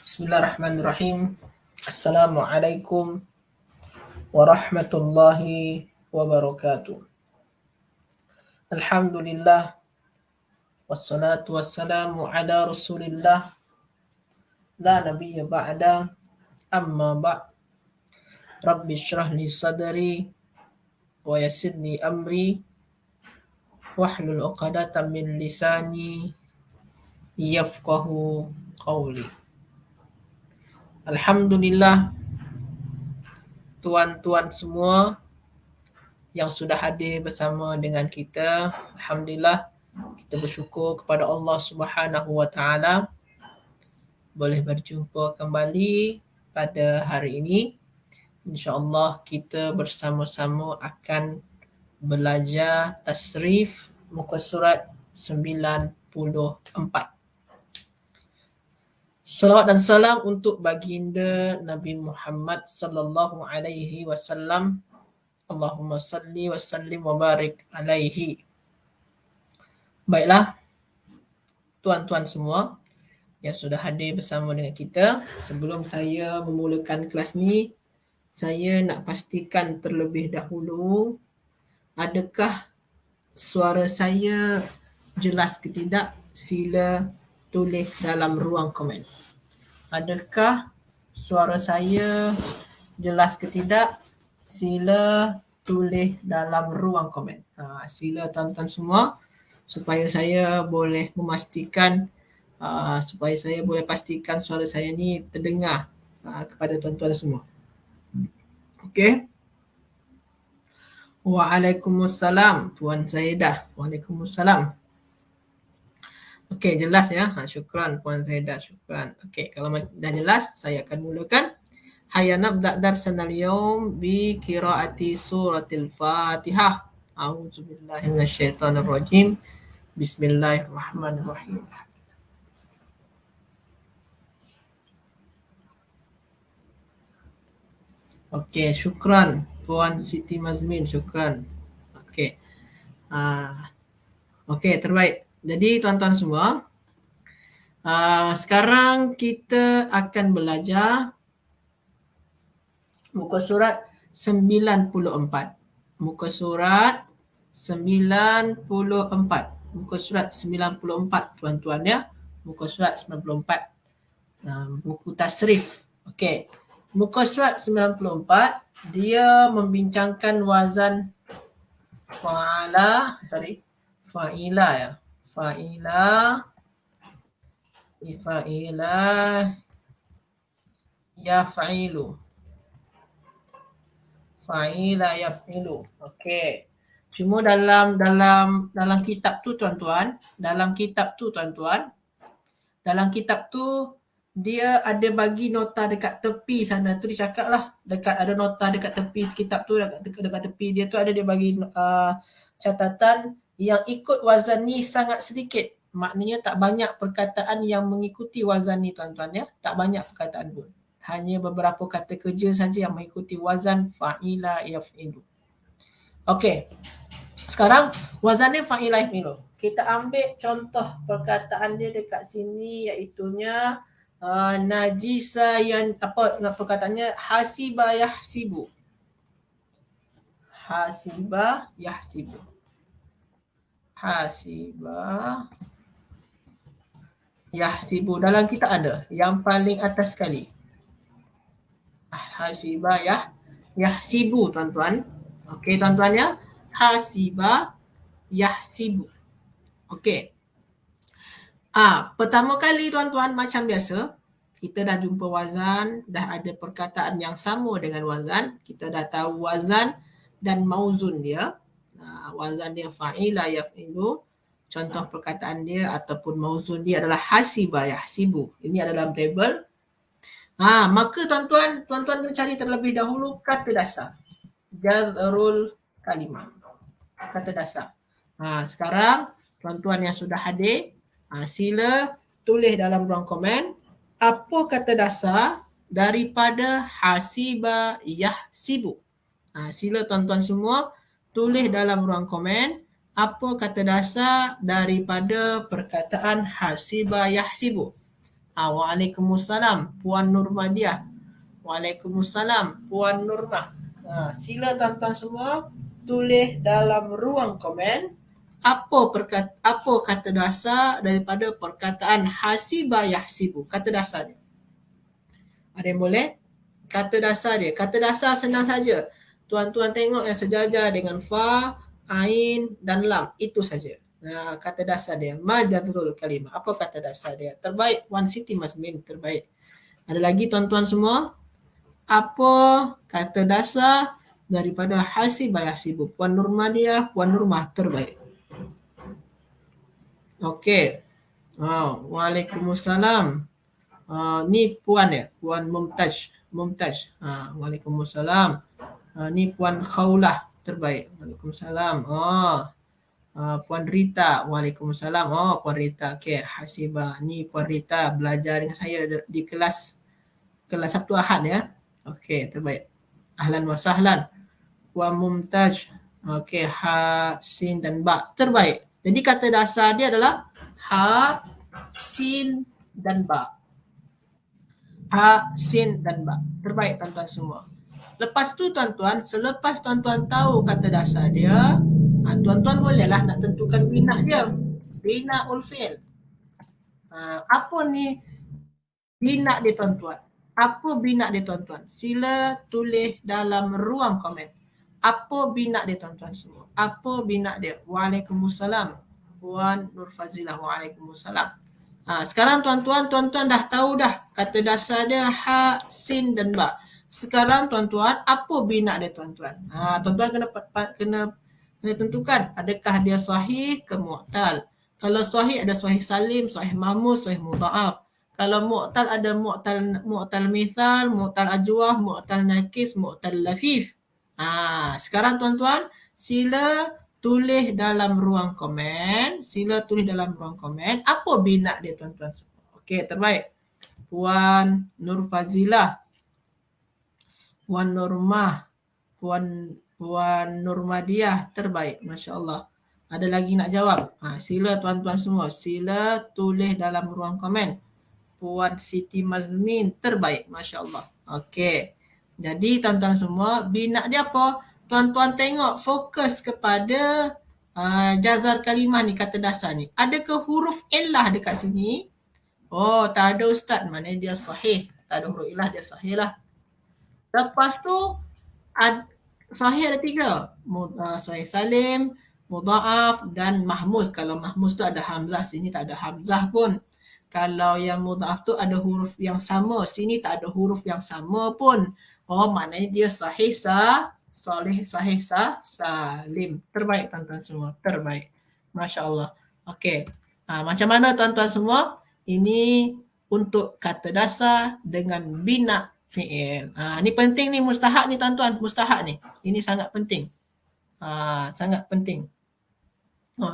Bismillahirrahmanirrahim. Assalamualaikum warahmatullahi wabarakatuh. Alhamdulillah wassalatu wassalamu ala Rasulillah la nabiyya ba'da amma ba' Rabbi shrah li sadri wa yassir li amri wahlul 'uqdatam min lisani yafqahu qawli. Alhamdulillah, tuan-tuan semua yang sudah hadir bersama dengan kita. Alhamdulillah, kita bersyukur kepada Allah Subhanahu wa taala boleh berjumpa kembali pada hari ini. InsyaAllah kita bersama-sama akan belajar tasrif muka surat 94. Salawat dan salam untuk baginda Nabi Muhammad sallallahu alaihi wasallam. Allahumma salli wa sallim wa barik alaihi. Baiklah, tuan-tuan semua yang sudah hadir bersama dengan kita, sebelum saya memulakan kelas ni, saya nak pastikan terlebih dahulu adakah suara saya jelas ke tidak. Sila tulis dalam ruang komen. Adakah suara saya jelas ke tidak? Sila tulis dalam ruang komen. Sila tuan-tuan semua supaya saya boleh memastikan supaya saya boleh pastikan suara saya ni terdengar kepada tuan-tuan semua. Okey. Waalaikumsalam Puan Zaidah. Waalaikumsalam. Okey, jelas ya. Syukran Puan Zaidah, syukran. Okey, kalau dah jelas, saya akan mulakan. Hayya nabda darsana al-yawm bi qiraati suratil Fatihah. A'udzu billahi minasyaitonir rajim. Bismillahirrahmanirrahim. Okey, syukran Puan Siti Mazmin, syukran. Okey. Okey, terbaik. Jadi tuan-tuan semua, sekarang kita akan belajar muka surat 94. Muka surat 94. Muka surat 94 tuan-tuan ya. Muka surat 94. Buku tasrif. Okey. Muka surat 94 dia membincangkan wazan fa'ila ya. Fa'ila yaf'ilu. Fa'ila yaf'ilu. Okey. Cuma dalam kitab tu tuan-tuan, dalam kitab tu dia ada bagi nota dekat tepi sana tu. Dia cakap lah, ada nota dekat tepi kitab tu, dekat tepi dia tu ada dia bagi catatan yang ikut wazan ni sangat sedikit. Maknanya tak banyak perkataan yang mengikuti wazan ni tuan-tuan ya. Tak banyak perkataan pun. Hanya beberapa kata kerja saja yang mengikuti wazan fa'ila yaf'ilu. Okey. Sekarang wazannya fa'ila yaf'ilu. Kita ambil contoh perkataan dia dekat sini, iaitunya najisa yang perkataannya hasiba yahsibu. Hasiba yahsibu. Hasiba yahsibu. Dalam kita ada yang paling atas sekali. Hasiba yahsibu tuan-tuan. Okey tuan-tuan ya. Hasiba yahsibu. Okey. Pertama kali tuan-tuan, macam biasa, kita dah jumpa wazan, dah ada perkataan yang sama dengan wazan, kita dah tahu wazan dan mauzun dia. Wazan dia fa'ila yaf'ilu, contoh perkataan dia ataupun mauzun dia adalah hasiba yahsibu. Ini ada dalam table. Maka tuan-tuan kena cari terlebih dahulu kata dasar. Jazrul kalimah. Kata dasar. Sekarang tuan-tuan yang sudah hadir, sila tulis dalam ruang komen apa kata dasar daripada hasiba yahsibu. Sila tuan-tuan semua tulis dalam ruang komen apa kata dasar daripada perkataan hasiba yahsibu. Waalaikumsalam Puan Nurmadiah. Waalaikumsalam Puan Nurmah. Sila tuan-tuan semua tulis dalam ruang komen apa kata dasar daripada perkataan hasiba yahsibu. Kata dasar dia. Ada yang boleh? Kata dasar dia. Kata dasar senang saja. Tuan-tuan tengok yang sejajar dengan fa, ain dan lam. Itu saja. Kata dasar dia. Majazrul kalimah. Apa kata dasar dia? Terbaik. Wan Siti Mazmin. Terbaik. Ada lagi tuan-tuan semua? Apa kata dasar daripada hasibah yahsibu? Puan Nurmadiah, Puan Nurmah. Terbaik. Okey. Waalaikumsalam. Ni Puan ya? Puan Mumtaz. Waalaikumsalam. Ni Puan Khaulah. Terbaik. Waalaikumsalam. Puan Rita. Waalaikumsalam. Puan Rita. Okey, hasibah. Ni Puan Rita belajar dengan saya di kelas Sabtu Ahad ya. Okey, terbaik. Ahlan wa sahlan. Puan Mumtaz. Okey, ha, sin dan ba. Terbaik. Jadi kata dasar dia adalah ha, sin dan ba. Ha, sin dan ba. Terbaik tuan-tuan semua. Lepas tu tuan-tuan, selepas tuan-tuan tahu kata dasar dia, tuan-tuan bolehlah nak tentukan bina dia. Bina ul fi'il. Apa ni bina dia tuan-tuan? Apa bina dia tuan-tuan? Sila tulis dalam ruang komen. Apa bina dia tuan-tuan semua? Apa bina dia? Waalaikumsalam. Puan Nur Fazilah. Waalaikumsalam. Sekarang tuan-tuan dah tahu dah kata dasar dia ha, sin dan ba. Sekarang tuan-tuan, apa bina dia tuan-tuan? Tuan-tuan kena tentukan adakah dia sahih ke mu'tal. Kalau sahih ada sahih salim, sahih mahmuz, sahih mudha'af. Kalau mu'tal ada mu'tal mithal, mu'tal ajwah, mu'tal nakis, mu'tal lafif. Sekarang tuan-tuan, sila tulis dalam ruang komen. Apa bina dia tuan-tuan? Okey, terbaik. Puan Nur Fazilah, Puan Nurmah, Puan Nurmadiah. Terbaik, Masya Allah. Ada lagi nak jawab? Sila tuan-tuan semua, sila tulis dalam ruang komen. Puan Siti Mazmin. Terbaik, Masya Allah. Okey. Jadi tuan-tuan semua, bina dia apa? Tuan-tuan tengok fokus kepada jazar kalimah ni, kata dasar ni. Adakah huruf illah dekat sini? Tak ada ustaz. Maknanya dia sahih. Tak ada huruf illah, dia sahih lah. Lepas tu, sahih ada 3. Sahih salim, mudha'af dan mahmuz. Kalau mahmuz tu ada hamzah, sini tak ada hamzah pun. Kalau yang mudha'af tu ada huruf yang sama, sini tak ada huruf yang sama pun. Maknanya dia sahih salim. Terbaik tuan-tuan semua. Terbaik. Masya Allah. Okey. Macam mana tuan-tuan semua? Ini untuk kata dasar dengan bina fi'il. Ni penting ni, mustahak ni tuan-tuan. Mustahak ni. Ini sangat penting. Sangat penting.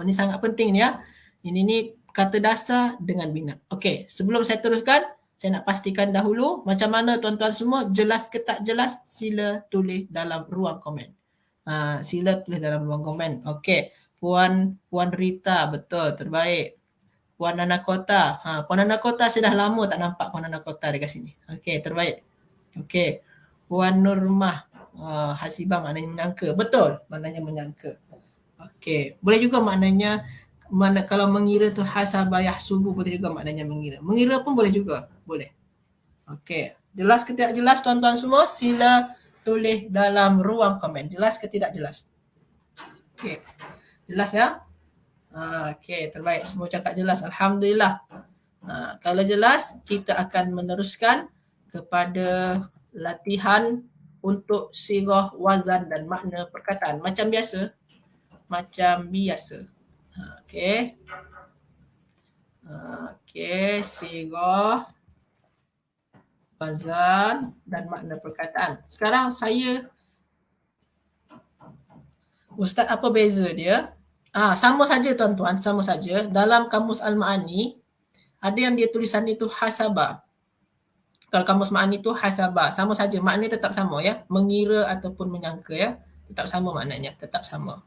Ni sangat penting ni ya. Ini ni kata dasar dengan bina. Okey. Sebelum saya teruskan, saya nak pastikan dahulu macam mana tuan-tuan semua, jelas ke tak jelas, sila tulis dalam ruang komen. Sila tulis dalam ruang komen. Okey. Puan Rita, betul, terbaik. Puan Anakota. Puan Anakota, saya dah lama tak nampak Puan Anakota dekat sini. Okey, terbaik. Okey. Puan Nurmah. Hasibah maknanya menyangka. Betul, maknanya menyangka. Okey. Boleh juga maknanya kalau mengira tu hasabah yahsubu, boleh juga maknanya mengira. Mengira pun boleh juga. Boleh. Okey. Jelas ke tidak jelas tuan-tuan semua? Sila tulis dalam ruang komen. Jelas ke tidak jelas? Okey. Jelas ya? Okey, terbaik. Semua cakap jelas. Alhamdulillah. Kalau jelas, kita akan meneruskan kepada latihan untuk sirah, wazan dan makna perkataan. Macam biasa. Okey. Sirah, wazan dan makna perkataan. Sekarang Ustaz, apa beza dia? Sama saja tuan-tuan, sama saja. Dalam kamus Al-Ma'ani, ada yang dia tulisan itu hasabah. Kalau kamus Ma'ani itu hasabah, sama saja. Maknanya tetap sama ya. Mengira ataupun menyangka ya. Tetap sama maknanya, tetap sama.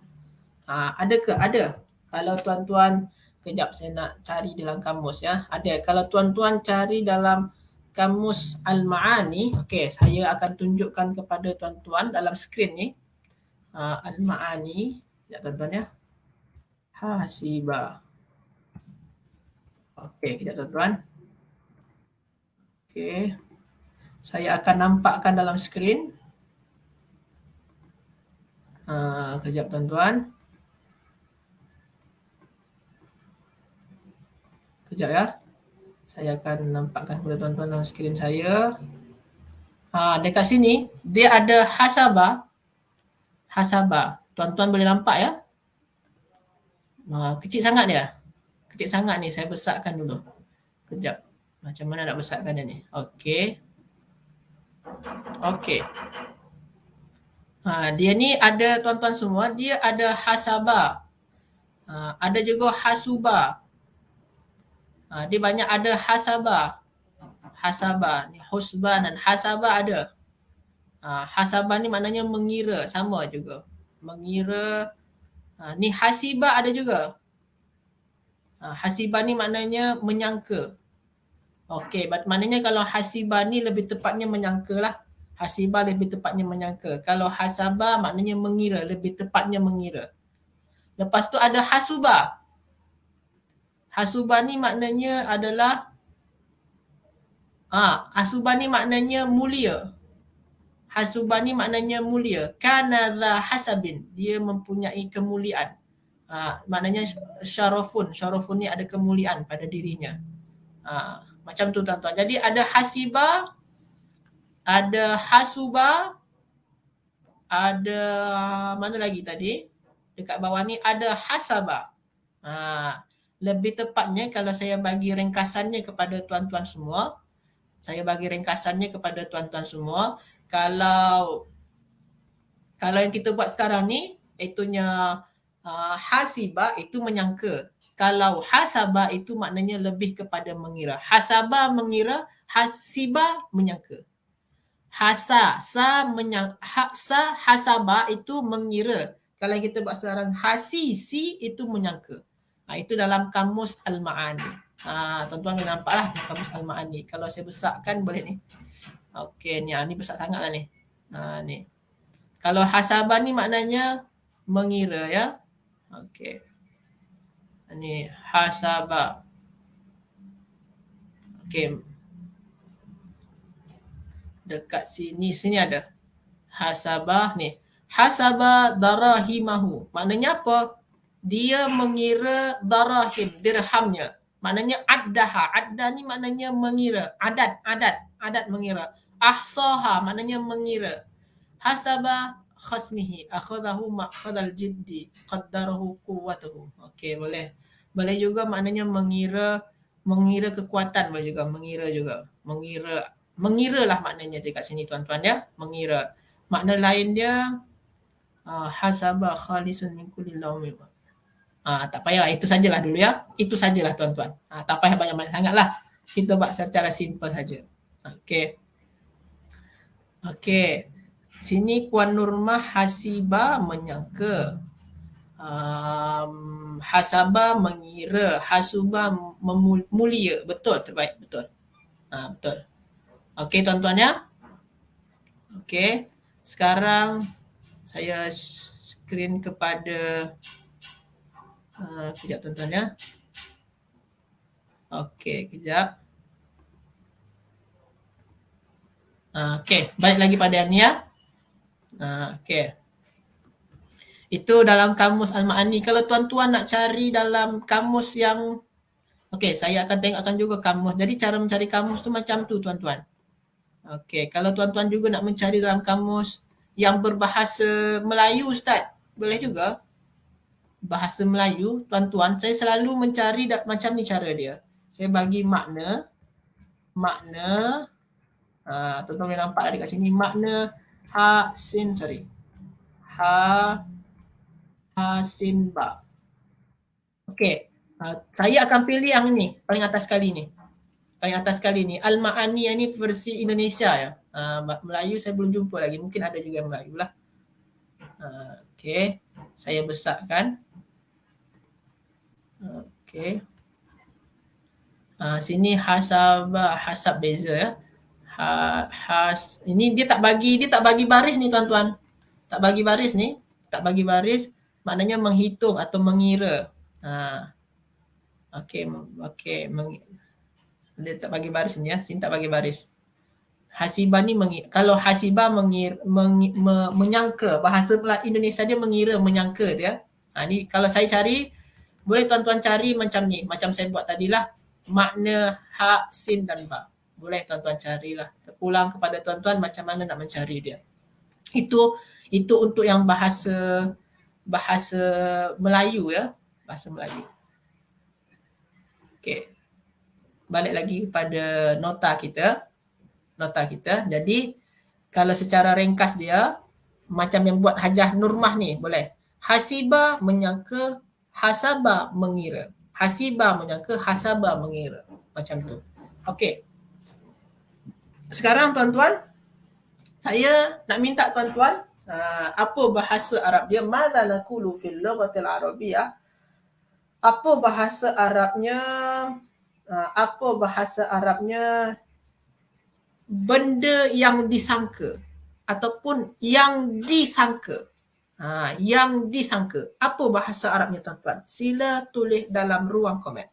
Ada ke? Ada. Kalau tuan-tuan Kejap saya nak cari dalam kamus ya. Ada. Kalau tuan-tuan cari dalam kamus Al-Ma'ani, okey, saya akan tunjukkan kepada tuan-tuan dalam skrin ni. Al-Ma'ani, sekejap tuan-tuan ya. Hasiba. Okey, sekejap tuan-tuan. Okey. Saya akan nampakkan dalam skrin. Sekejap tuan-tuan. Sekejap ya. Saya akan nampakkan kepada tuan-tuan dalam skrin saya. Dekat sini, dia ada hasaba. Hasaba. Tuan-tuan boleh nampak ya? Kecil sangat dia. Kecil sangat ni. Saya besarkan dulu. Sekejap. Macam mana nak besarkan dia ni? Okey. Okey. Dia ni ada tuan-tuan semua. Dia ada hasaba. Ada juga hasuba. Dia banyak ada hasaba. Hasaba ni husban dan hasaba ada. Hasaba ni maknanya mengira, sama juga. Mengira. Ni hasiba ada juga. Hasiba ni maknanya menyangka. Okey, maknanya kalau hasiba ni lebih tepatnya menyangka lah. Hasiba lebih tepatnya menyangka. Kalau hasaba maknanya mengira, lebih tepatnya mengira. Lepas tu ada hasuba. Hasuba ni maknanya adalah hasuba ni maknanya mulia. Hasuba ni maknanya mulia. Kana dha hasabin. Dia mempunyai kemuliaan. Maknanya syarafun. Syarafun ni ada kemuliaan pada dirinya. Macam tu tuan-tuan. Jadi ada hasiba, ada hasuba, ada mana lagi tadi? Dekat bawah ni ada hasaba. Lebih tepatnya kalau saya bagi ringkasannya kepada tuan-tuan semua, kalau yang kita buat sekarang ni, itunya hasiba itu menyangka. Kalau hasaba itu maknanya lebih kepada mengira. Hasaba mengira, hasiba menyangka. Hasaba itu mengira. Kalau kita buat sekarang hasisi itu menyangka. Itu dalam kamus Al-Ma'ani. Tuan-tuan boleh nampak lah kamus Al-Ma'ani. Kalau saya besarkan boleh ni. Okey, ni besar sangat lah ni. Ni. Kalau hasaba ni maknanya mengira ya. Okey. Ni hasaba. Okey. Dekat sini ada. Hasabah ni. Hasaba darahimahu. Maknanya apa? Dia mengira darahim, dirhamnya. Maknanya addaha. Adda ni maknanya mengira. Adat mengira. Ahsaha maknanya mengira. Hasaba khasmihi. Akhadahu ma'khadal jiddi. Qaddarahu quwwatahu. Okey, boleh. Boleh juga maknanya mengira kekuatan, boleh juga. Mengira lah maknanya dekat sini tuan-tuan ya. Mengira. Makna lain dia hasaba khalisun min kulli lawmi. Tak payahlah, itu sajalah dulu ya. Itu sajalah tuan-tuan. Tak payah banyak-banyak sangatlah. Kita buat secara simple saja. Okey. Sini Puan Nurmah hasiba menyangka. Hasaba mengira, hasuba mulia. Betul, terbaik, betul. Betul. Okey tuan-tuan ya. Okey. Sekarang saya screen kepada kejap tuan-tuan ya. Okey, kejap. Okey, balik lagi pada ni ya. Okey. Itu dalam kamus Al-Ma'ani. Kalau tuan-tuan nak cari dalam kamus yang saya akan tengokkan juga kamus. Jadi cara mencari kamus tu macam tu tuan-tuan. Okey, kalau tuan-tuan juga nak mencari dalam kamus yang berbahasa Melayu Ustaz, boleh juga. Bahasa Melayu, tuan-tuan, saya selalu mencari macam ni cara dia. Saya bagi makna. Tuan-tuan boleh nampak dekat sini. Makna hasinba. Okey. Saya akan pilih yang ni, paling atas sekali ni. Al-Ma'ani yang ni versi Indonesia ya. Melayu saya belum jumpa lagi. Mungkin ada juga yang Melayu lah. Okey. Saya besarkan. Okey. Sini hasab beza ya. Ini dia tak bagi baris ni tuan-tuan. Tak bagi baris ni, maknanya menghitung atau mengira. Okey, dia tak bagi baris ni ya. Sini tak bagi baris. Hasibah ni kalau hasibah menyangka, bahasa Indonesia dia mengira, menyangka dia. Ni kalau saya cari, boleh tuan-tuan cari macam ni, macam saya buat tadilah, makna ha, sin dan ba. Boleh tuan-tuan carilah. Terpulang kepada tuan-tuan macam mana nak mencari dia. Itu untuk yang bahasa Melayu ya, bahasa Melayu. Okey. Balik lagi kepada nota kita. Jadi kalau secara ringkas dia macam yang buat Hajah Nurmah ni, boleh. Hasibah menyangka, hasabah mengira. Hasibah menyangka, hasabah mengira. Macam tu. Okey. Sekarang tuan-tuan, saya nak minta tuan-tuan apa bahasa Arab dia? Madza naqulu fil lughatil arabiyyah? Apa bahasa Arabnya benda yang disangka ataupun yang disangka. Yang disangka. Apa bahasa Arabnya tuan-tuan? Sila tulis dalam ruang komen.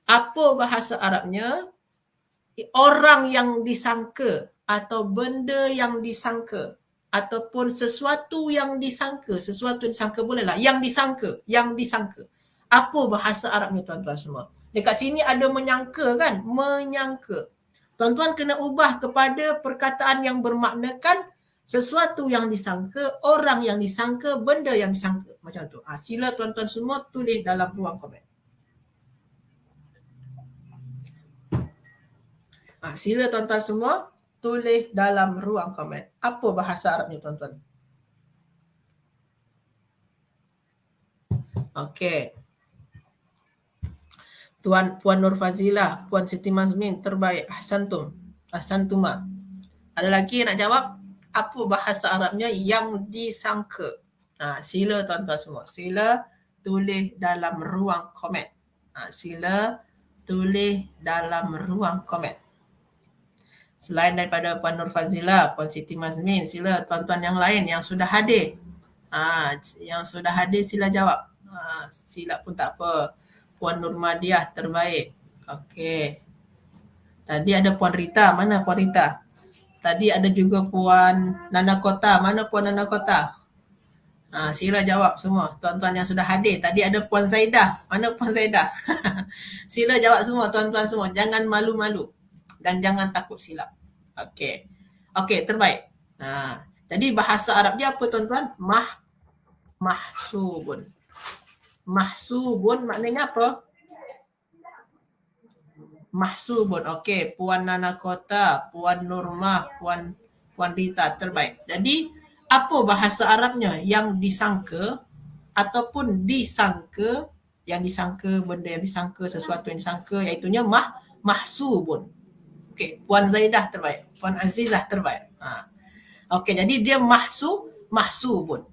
Apa bahasa Arabnya orang yang disangka atau benda yang disangka ataupun sesuatu yang disangka bolehlah, yang disangka. Apa bahasa Arabnya tuan-tuan semua? Dekat sini ada menyangka kan? Menyangka. Tuan-tuan kena ubah kepada perkataan yang bermaknakan sesuatu yang disangka, orang yang disangka, benda yang disangka. Macam tu. Sila tuan-tuan semua tulis dalam ruang komen. Sila tuan-tuan semua tulis dalam ruang komen. Apa bahasa Arabnya tuan-tuan? Okey. Puan Nur Fazilah, Puan Siti Mazmin, terbaik. Ahsantuma. Ada lagi nak jawab? Apa bahasa Arabnya yang disangka? Sila tuan-tuan semua. Sila tulis dalam ruang komen. Sila tulis dalam ruang komen. Selain daripada Puan Nur Fazilah, Puan Siti Mazmin, sila tuan-tuan yang lain yang sudah hadir. Yang sudah hadir sila jawab. Silap pun tak apa. Puan Nurmadiah, terbaik. Okey. Tadi ada Puan Rita. Mana Puan Rita? Tadi ada juga Puan Nana Kota. Mana Puan Nana Kota? Sila jawab semua. Tuan-tuan yang sudah hadir. Tadi ada Puan Zaidah. Mana Puan Zaidah? Sila jawab semua tuan-tuan semua. Jangan malu-malu. Dan jangan takut silap. Okey. Okey, terbaik. Jadi bahasa Arab dia apa tuan-tuan? Mahsubun. Mahsubun maknanya apa? Mahsubun. Okey, Puan Nana Kota, Puan Nurmah, Puan Rita, terbaik. Jadi, apa bahasa Arabnya yang disangka ataupun disangka, benda yang disangka, sesuatu yang disangka, iaitunya mahsubun. Okey, Puan Zaidah terbaik. Puan Azizah terbaik. Okey, jadi dia mahsubun.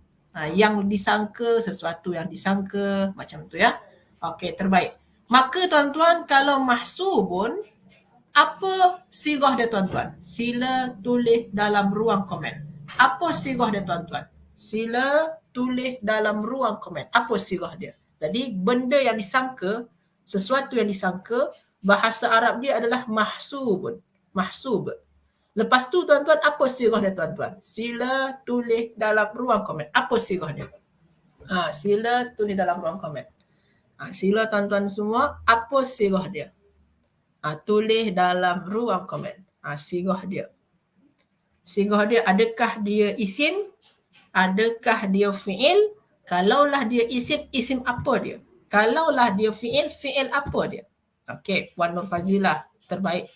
Yang disangka, sesuatu yang disangka, macam tu ya. Okey, terbaik. Maka tuan-tuan, kalau mahsubun, apa sirah dia tuan-tuan? Sila tulis dalam ruang komen. Apa sirah dia tuan-tuan? Sila tulis dalam ruang komen. Apa sirah dia? Jadi, benda yang disangka, sesuatu yang disangka, bahasa Arab dia adalah mahsubun. Mahsub. Lepas tu tuan-tuan, apa sirah dia tuan-tuan? Sila tulis dalam ruang komen. Apa sirah dia? Sila tulis dalam ruang komen. Sila tuan-tuan semua, apa sirah dia? Tulis dalam ruang komen. Sirah dia. Sirah dia, adakah dia isim? Adakah dia fi'il? Kalaulah dia isim apa dia? Kalaulah dia fi'il apa dia? Okey, Puan Nur Fazilah, terbaik.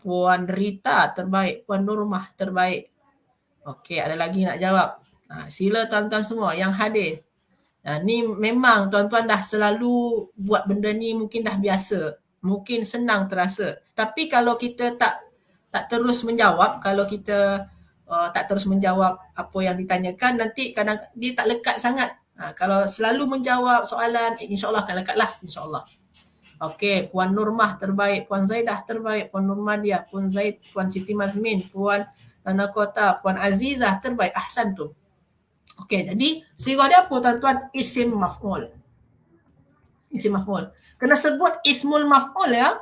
Puan Rita, terbaik. Puan Nurmah, terbaik. Okey, ada lagi nak jawab? Sila tuan-tuan semua yang hadir. Ni memang tuan-tuan dah selalu buat benda ni, mungkin dah biasa. Mungkin senang terasa. Tapi kalau kita tak terus menjawab, kalau kita tak terus menjawab apa yang ditanyakan, nanti kadang dia tak lekat sangat Kalau selalu menjawab soalan, insyaAllah akan lekatlah, insyaAllah. Okey, Puan Nurmah terbaik, Puan Zaidah terbaik, Puan Nurmadiah, Puan Zaid, Puan Siti Mazmin, Puan Nana Kota, Puan Azizah terbaik. Ahsan tu. Okey, jadi sirah dia apa tuan-tuan? Isim maf'ul. Isim maf'ul. Kena sebut ismul maf'ul ya.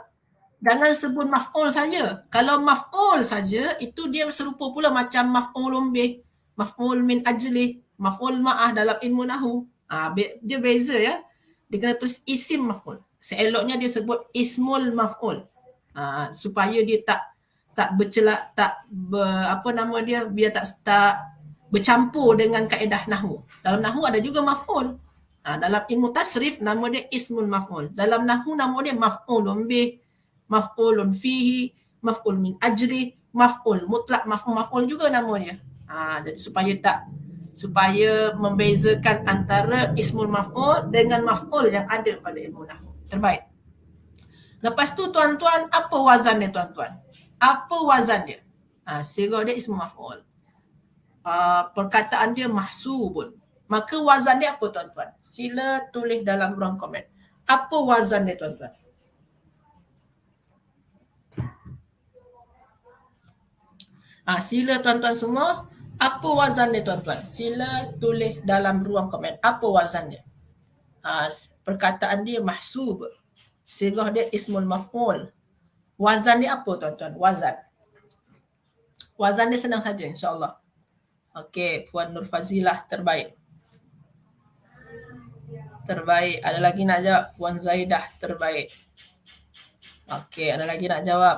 Jangan sebut maf'ul saja. Kalau maf'ul saja, itu dia serupa pula macam maf'ulun bih, maf'ul min ajli, maf'ul ma'ah dalam ilmu nahu. Dia beza ya. Dia kena tulis isim maf'ul. Seeloknya dia sebut ismul maf'ul. Supaya dia tak bercelak, biar tak bercampur dengan kaedah nahu. Dalam nahu ada juga maf'ul. Dalam ilmu tasrif nama dia ismul maf'ul. Dalam nahu nama dia maf'ulun bih, maf'ulun fihi, maf'ul min ajri, maf'ul mutlak, maf'ul juga namanya. Jadi supaya membezakan antara ismul maf'ul dengan maf'ul yang ada pada ilmu nahwu. Terbaik. Lepas tu tuan-tuan, apa wazan dia tuan-tuan? Apa wazan dia? Sirah dia ismul maf'ul. Perkataan dia mahsubun. Maka wazan dia apa tuan-tuan? Sila tulis dalam ruang komen. Apa wazan dia tuan-tuan? Sila tuan-tuan semua, apa wazan dia tuan-tuan? Sila tulis dalam ruang komen. Apa wazan dia? Perkataan dia mahsub. Sirah dia ismul maf'ul. Wazan dia apa tuan-tuan? Wazan dia senang saja insyaAllah. Okey, Puan Nur Fazilah terbaik. Terbaik. Ada lagi nak jawab? Puan Zaidah terbaik. Okey, ada lagi nak jawab?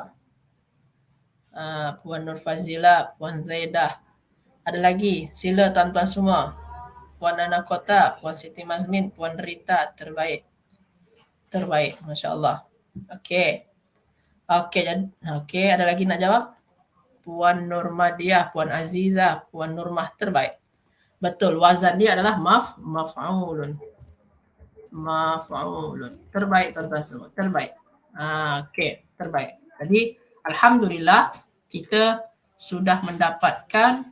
Puan Nur Fazilah, Puan Zaidah. Ada lagi? Sila tuan-tuan semua. Puan Nana Kota, Puan Siti Mazmin, Puan Rita terbaik. Terbaik, Masya Allah. Okey. Okey, ada lagi nak jawab? Puan Nurmadiah, Puan Azizah, Puan Nurmah terbaik. Betul, wazan dia adalah maf'ulun. Maf'ulun. Terbaik tuan-tuan semua, terbaik. Okey, terbaik. Jadi alhamdulillah kita sudah mendapatkan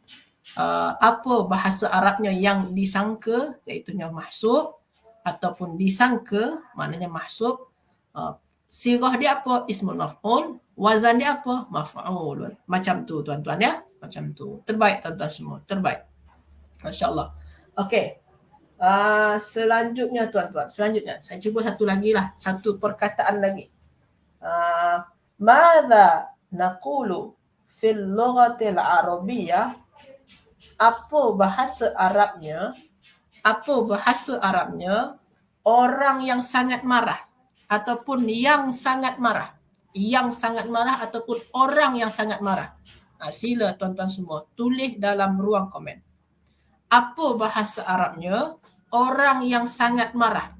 apa bahasa Arabnya yang disangka, iaitu mahsub ataupun disangka, maknanya mahsub. Sirah dia apa? Ismul maf'ul. Wazan dia apa? Maf'ulun. Macam tu tuan-tuan ya. Macam tu. Terbaik tuan-tuan semua. Terbaik. Masya Allah. Okey. Selanjutnya tuan-tuan. Selanjutnya. Saya cuba satu lagi lah. Satu perkataan lagi. Madza naqulu fil lughatil arabiyyah? Apa bahasa Arabnya? Apa bahasa Arabnya orang yang sangat marah ataupun yang sangat marah? Yang sangat marah ataupun orang yang sangat marah. Sila tuan-tuan semua tulis dalam ruang komen. Apa bahasa Arabnya orang yang sangat marah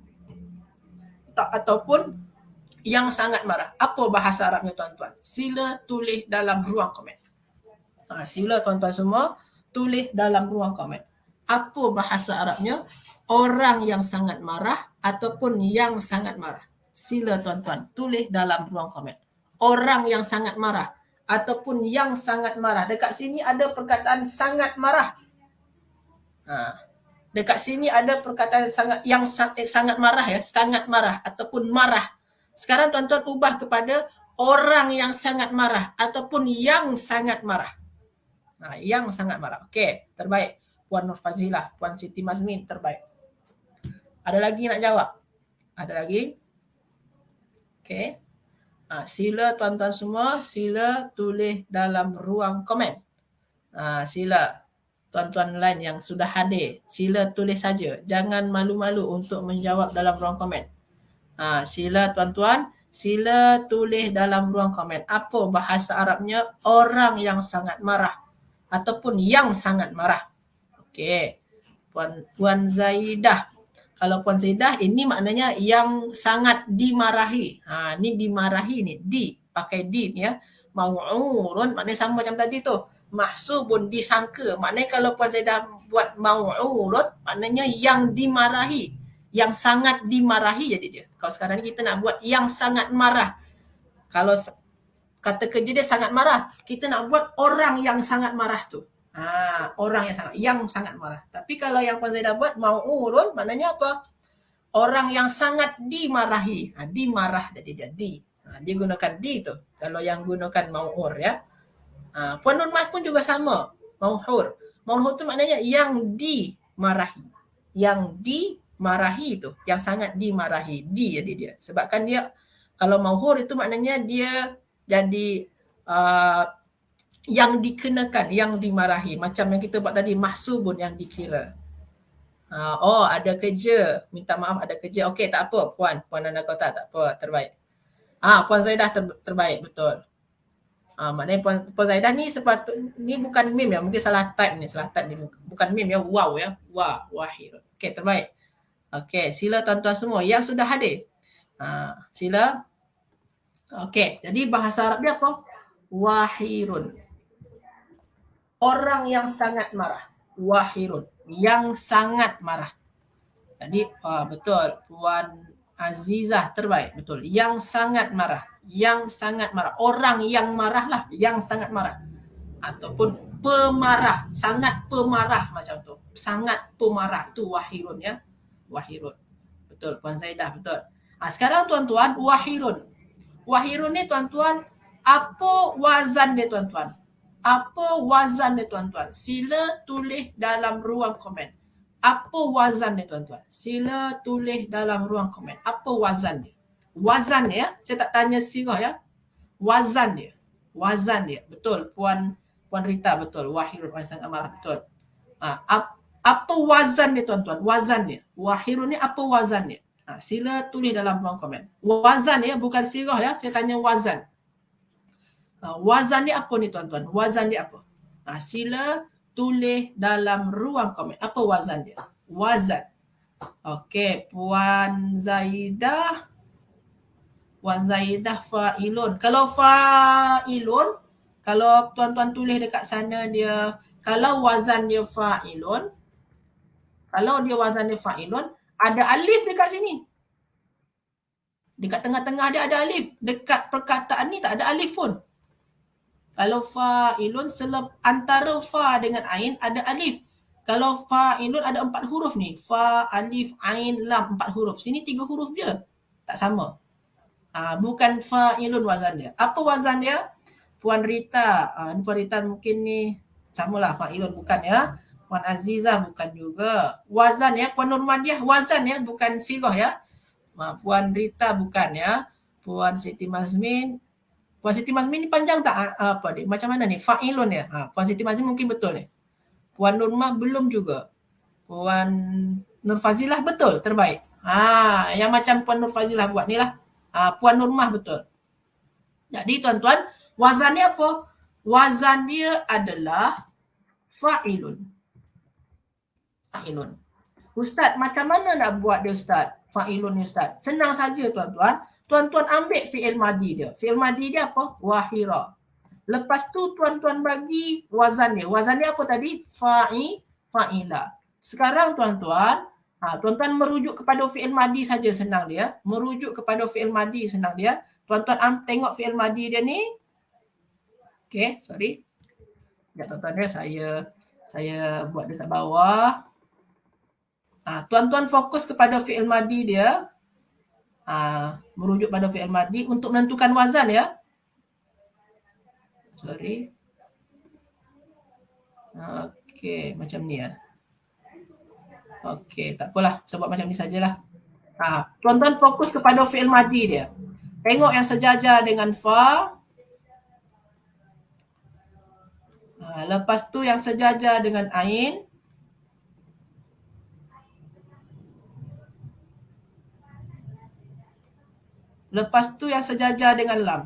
ataupun yang sangat marah? Apa bahasa Arabnya tuan-tuan? Sila tulis dalam ruang komen. Sila tuan-tuan semua tulis dalam ruang komen. Apa bahasa Arabnya orang yang sangat marah ataupun yang sangat marah? Sila tuan-tuan tulis dalam ruang komen. Orang yang sangat marah ataupun yang sangat marah. Dekat sini ada perkataan sangat marah. Dekat sini ada perkataan sangat marah ya, sangat marah ataupun marah. Sekarang tuan-tuan ubah kepada orang yang sangat marah ataupun yang sangat marah. Yang sangat marah. Okey, terbaik. Puan Nur Fazilah, Puan Siti Mazmin terbaik. Ada lagi nak jawab? Ada lagi? Okey. Sila tuan-tuan semua, sila tulis dalam ruang komen. Sila tuan-tuan lain yang sudah hadir, sila tulis saja. Jangan malu-malu untuk menjawab dalam ruang komen. Sila tuan-tuan, sila tulis dalam ruang komen. Apa bahasa Arabnya orang yang sangat marah ataupun yang sangat marah? Okey. Puan Zaidah. Kalau Puan Zaidah, ini maknanya yang sangat dimarahi. Ni dimarahi ni. Pakai di ni ya. Mau'urun maknanya sama macam tadi tu. Mahsubun disangka. Maknanya kalau Puan Zaidah buat mau'urun, maknanya yang dimarahi. Yang sangat dimarahi jadi dia. Kalau sekarang ni kita nak buat yang sangat marah. Kalau kata kerja dia sangat marah, kita nak buat orang yang sangat marah tu. Orang yang sangat marah. Tapi kalau yang Puan Zaidah buat mau'urun, maknanya apa? Orang yang sangat dimarahi. Dimarah jadi dia di. Dia gunakan di tu. Kalau yang gunakan mau'ur ya. Puan Nur Mas pun juga sama. Mau'ur. Mau'ur tu maknanya yang dimarahi. Yang dimarahi tu. Yang sangat dimarahi. Di jadi dia. Sebabkan dia, kalau mau'ur itu maknanya dia jadi yang dikenakan, yang dimarahi. Macam yang kita buat tadi, mahsubun yang dikira. Ada kerja. Minta maaf ada kerja. Okey, tak apa. Puan Nana Kota, tak apa. Terbaik. Puan Zaidah terbaik, betul. Maknanya Puan Zaidah ni ni bukan meme ya. Mungkin salah type ni. Bukan meme ya. Wow ya. Wahir. Okey, terbaik. Okey, sila tuan-tuan semua yang sudah hadir. Sila. Okey, jadi bahasa Arab dia apa? Wahirun. Orang yang sangat marah. Wahirun. Yang sangat marah. Jadi betul. Puan Azizah terbaik. Betul. Yang sangat marah. Yang sangat marah. Orang yang marah lah. Yang sangat marah. Ataupun pemarah. Sangat pemarah macam tu. Sangat pemarah. Itu wahirun ya. Wahirun. Betul. Puan Zaidah betul. Sekarang tuan-tuan, wahirun. Wahirun ni tuan-tuan, apa wazan dia tuan-tuan? Apa wazan dia tuan-tuan? Sila tulis dalam ruang komen. Apa wazan dia tuan-tuan? Sila tulis dalam ruang komen. Apa wazan dia? Wazan dia, saya tak tanya sirah ya. Wazan dia. Wazan dia. Betul. Puan Rita betul. Wahirun sangat marah betul. Apa wazan dia tuan-tuan? Wazan dia. Wahirun ni apa wazan dia? Sila tulis dalam ruang komen. Wazan ya, bukan sirah ya. Saya tanya wazan. Wazan dia apa ni tuan-tuan? Wazan dia apa? Sila tulis dalam ruang komen. Apa wazan dia? Wazan. Okey, Puan Zaidah fa'ilun. Kalau fa'ilun, kalau tuan-tuan tulis dekat sana dia, kalau wazan dia fa'ilun, ada alif dekat sini. Dekat tengah-tengah dia ada alif. Dekat perkataan ni tak ada alif pun. Kalau fa'ilun, antara fa dengan ain ada alif. Kalau fa'ilun ada 4 huruf ni. Fa, alif, ain, lam, 4 huruf. Sini 3 huruf je. Tak sama. Bukan fa'ilun wazan dia. Apa wazan dia? Puan Rita. Puan Rita mungkin ni samalah fa'ilun, bukan ya. Puan Azizah bukan juga. Wazan ya. Puan Nurmadiah wazan ya, bukan sirah ya. Puan Rita bukan ya. Puan Siti Mazmin ni panjang tak? Apa dia? Macam mana ni? Fa'ilun ya. Puan Siti Mazmin mungkin betul ni. Puan Nurmah belum juga. Puan Nurfazilah betul, terbaik. Yang macam Puan Nurfazilah buat ni lah. Puan Nurmah betul. Jadi tuan-tuan, wazan dia apa? Wazan dia adalah fa'ilun. Fa'ilun. Ustaz, macam mana nak buat dia Ustaz? Fa'ilun ni Ustaz. Senang saja tuan-tuan. Tuan-tuan ambil fi'il madi dia. Fi'il madi dia apa? Wahira. Lepas tu tuan-tuan bagi wazan dia. Wazan dia apa tadi? Fa'ila. Sekarang tuan-tuan, tuan-tuan merujuk kepada fi'il madi saja senang dia. Merujuk kepada fi'il madi senang dia. Tuan-tuan tengok fi'il madi dia ni. Okay, sorry. Ya tuan-tuan dia, saya buat dekat bawah. Tuan-tuan fokus kepada fi'il madi dia. Merujuk pada fi'il madi untuk menentukan wazan ya. Sorry. Okey, macam ni ya. Okey, tak apalah. Saya buat macam ni sajalah. Tuan-tuan fokus kepada fi'il madi dia. Tengok yang sejajar dengan fa. Lepas tu yang sejajar dengan ain. Lepas tu yang sejajar dengan lam.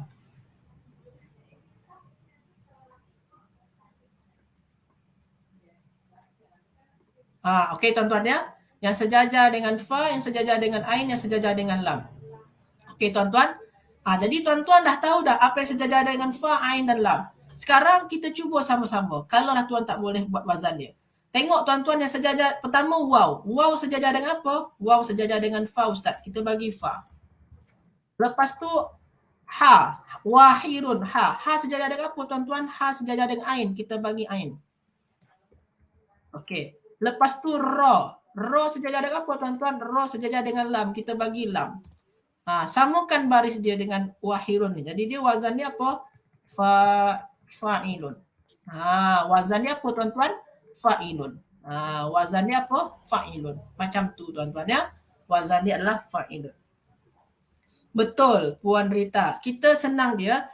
Okey tuan-tuan ya. Yang sejajar dengan fa, yang sejajar dengan ain, yang sejajar dengan lam. Okey tuan-tuan. Jadi tuan-tuan dah tahu dah apa yang sejajar dengan fa, ain dan lam. Sekarang kita cuba sama-sama. Kalaulah tuan tak boleh buat wazan dia. Tengok tuan-tuan yang sejajar. Pertama waw. Waw sejajar dengan apa? Waw sejajar dengan fa Ustaz. Kita bagi fa. Lepas tu ha. Wahirun ha. Ha sejajar dengan apa tuan-tuan? Ha sejajar dengan ain. Kita bagi ain. Okey. Lepas tu ra. Ra sejajar dengan apa tuan-tuan? Ra sejajar dengan lam. Kita bagi lam. Samakan baris dia dengan wahirun ni. Jadi dia wazan dia apa? Fa'ilun. Wazan dia apa tuan-tuan? Fa'ilun. Wazan dia apa? Fa'ilun. Macam tu tuan-tuan ya. Wazan dia adalah fa'ilun. Betul Puan Rita. Kita senang dia.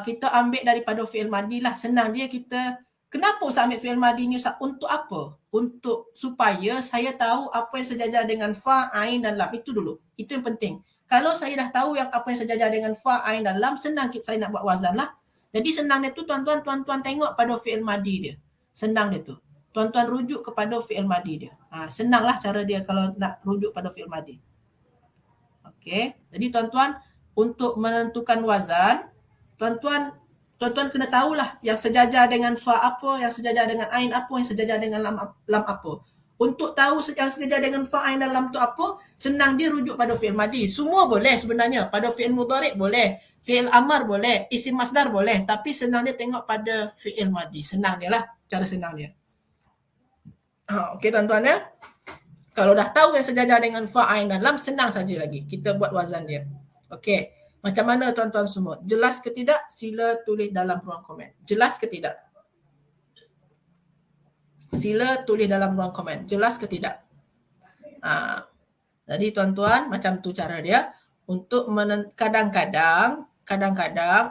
Kita ambil daripada fi'il madi lah. Senang dia kita. Kenapa Ustaz ambil fi'il madi ni Ustaz? Untuk apa? Untuk supaya saya tahu apa yang sejajar dengan fa, ain dan lam. Itu dulu. Itu yang penting. Kalau saya dah tahu yang apa yang sejajar dengan fa, ain dan lam, senang saya nak buat wazan lah. Jadi senang dia tu tuan-tuan tengok pada fi'il madi dia. Senang dia tu. Tuan-tuan rujuk kepada fi'il madi dia. Senanglah cara dia kalau nak rujuk pada fi'il madi. Okey. Jadi tuan-tuan untuk menentukan wazan, tuan-tuan kena tahulah yang sejajar dengan fa apa, yang sejajar dengan ain apa, yang sejajar dengan lam apa. Untuk tahu yang sejajar dengan fa, ain dan lam tu apa, senang dia rujuk pada fi'il madi. Semua boleh sebenarnya. Pada fi'il mudhari' boleh, fi'il amar boleh, isim masdar boleh, tapi senang dia tengok pada fi'il madi. Senang dia lah, cara senang dia. Okey tuan-tuan ya. Kalau dah tahu yang sejajar dengan fa, ain dan lam, senang saja lagi kita buat wazan dia. Okey. Macam mana tuan-tuan semua? Jelas ke tidak? Sila tulis dalam ruang komen. Jelas ke tidak? Sila tulis dalam ruang komen. Jelas ke tidak? Jadi tuan-tuan, macam tu cara dia. Untuk kadang-kadang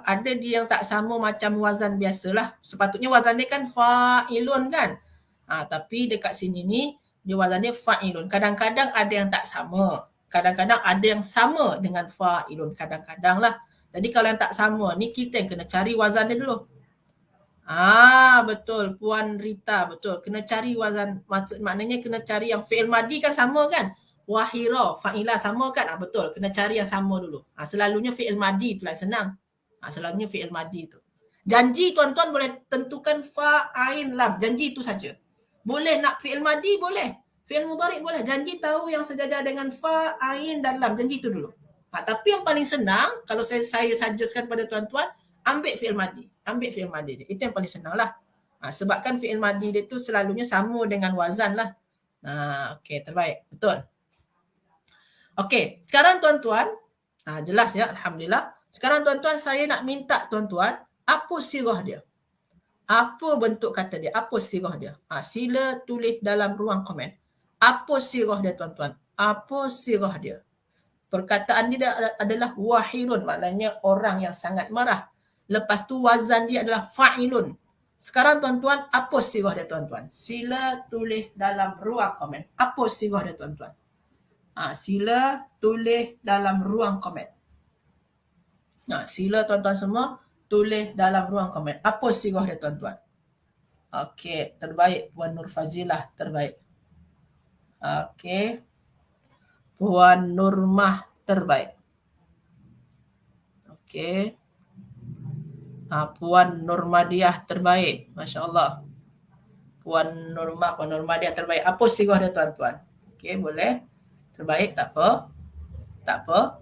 ada dia yang tak sama macam wazan biasalah. Sepatutnya wazan dia kan fa'ilun kan? Tapi dekat sini ni, dia wazan dia fa'ilun. Kadang-kadang ada yang tak sama. Kadang-kadang ada yang sama dengan fa'ilun. Kadang-kadang lah. Jadi kalau yang tak sama ni, kita yang kena cari wazan dia dulu. Betul. Puan Rita, betul. Kena cari wazan. Maknanya kena cari yang fi'il madi kan sama kan? Wahira, fa'ilah sama kan? Betul. Kena cari yang sama dulu. Selalunya fi'il madi tu lah senang. Selalunya fi'il madi tu. Janji tuan-tuan boleh tentukan fa, ain, lam. Janji itu saja. Boleh nak fi'il madi, boleh. Fi'il mudhari' boleh. Janji tahu yang sejajar dengan fa, ain dan lam. Janji itu dulu. Tapi yang paling senang, kalau saya suggestkan pada tuan-tuan, ambil fi'il madi. Ambil fi'il madi dia. Itu yang paling senang lah. Sebabkan fi'il madi dia tu selalunya sama dengan wazan lah. Okey, terbaik. Betul. Okey, sekarang tuan-tuan, jelas ya, Alhamdulillah. Sekarang tuan-tuan, saya nak minta tuan-tuan, apa sirah dia? Apa bentuk kata dia? Apa sirah dia? Sila tulis dalam ruang komen. Apa sirah dia tuan-tuan? Apa sirah dia? Perkataan dia adalah wahirun, maknanya orang yang sangat marah. Lepas tu wazan dia adalah fa'ilun. Sekarang tuan-tuan, apa sirah dia tuan-tuan? Sila tulis dalam ruang komen. Apa sirah dia tuan-tuan? Sila tulis dalam ruang komen. Sila tuan-tuan semua tulis dalam ruang komen. Apa sirah dia tuan-tuan? Okey, terbaik Puan Nur Fazilah, terbaik. Okey. Puan Nurmah, terbaik. Okey. Puan Nurmadiah, terbaik. Masya Allah. Puan Nurmadiah, terbaik. Apa sirah dia tuan-tuan? Okey, boleh. Terbaik, tak apa. Tak apa.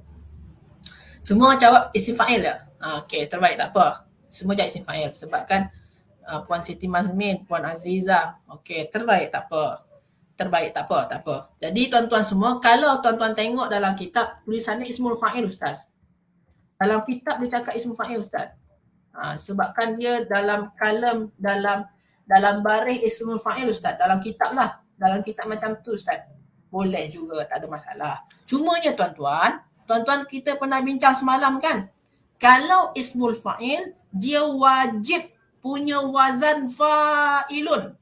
Semua jawab isim fa'il ya? Okey, terbaik, tak apa. Semua jawab isim fa'il. Sebabkan Puan Siti Mazmin, Puan Aziza. Okey, terbaik, tak apa. Terbaik, tak apa. Jadi tuan-tuan semua, kalau tuan-tuan tengok dalam kitab, tulisannya ismul fa'il Ustaz. Dalam kitab dia cakap ismul fa'il Ustaz. Sebabkan dia dalam kalam, dalam baris ismul fa'il Ustaz. Dalam kitab lah. Dalam kitab macam tu Ustaz. Boleh juga, tak ada masalah. Cumanya tuan-tuan kita pernah bincang semalam kan? Kalau ismul fa'il, dia wajib punya wazan fa'ilun.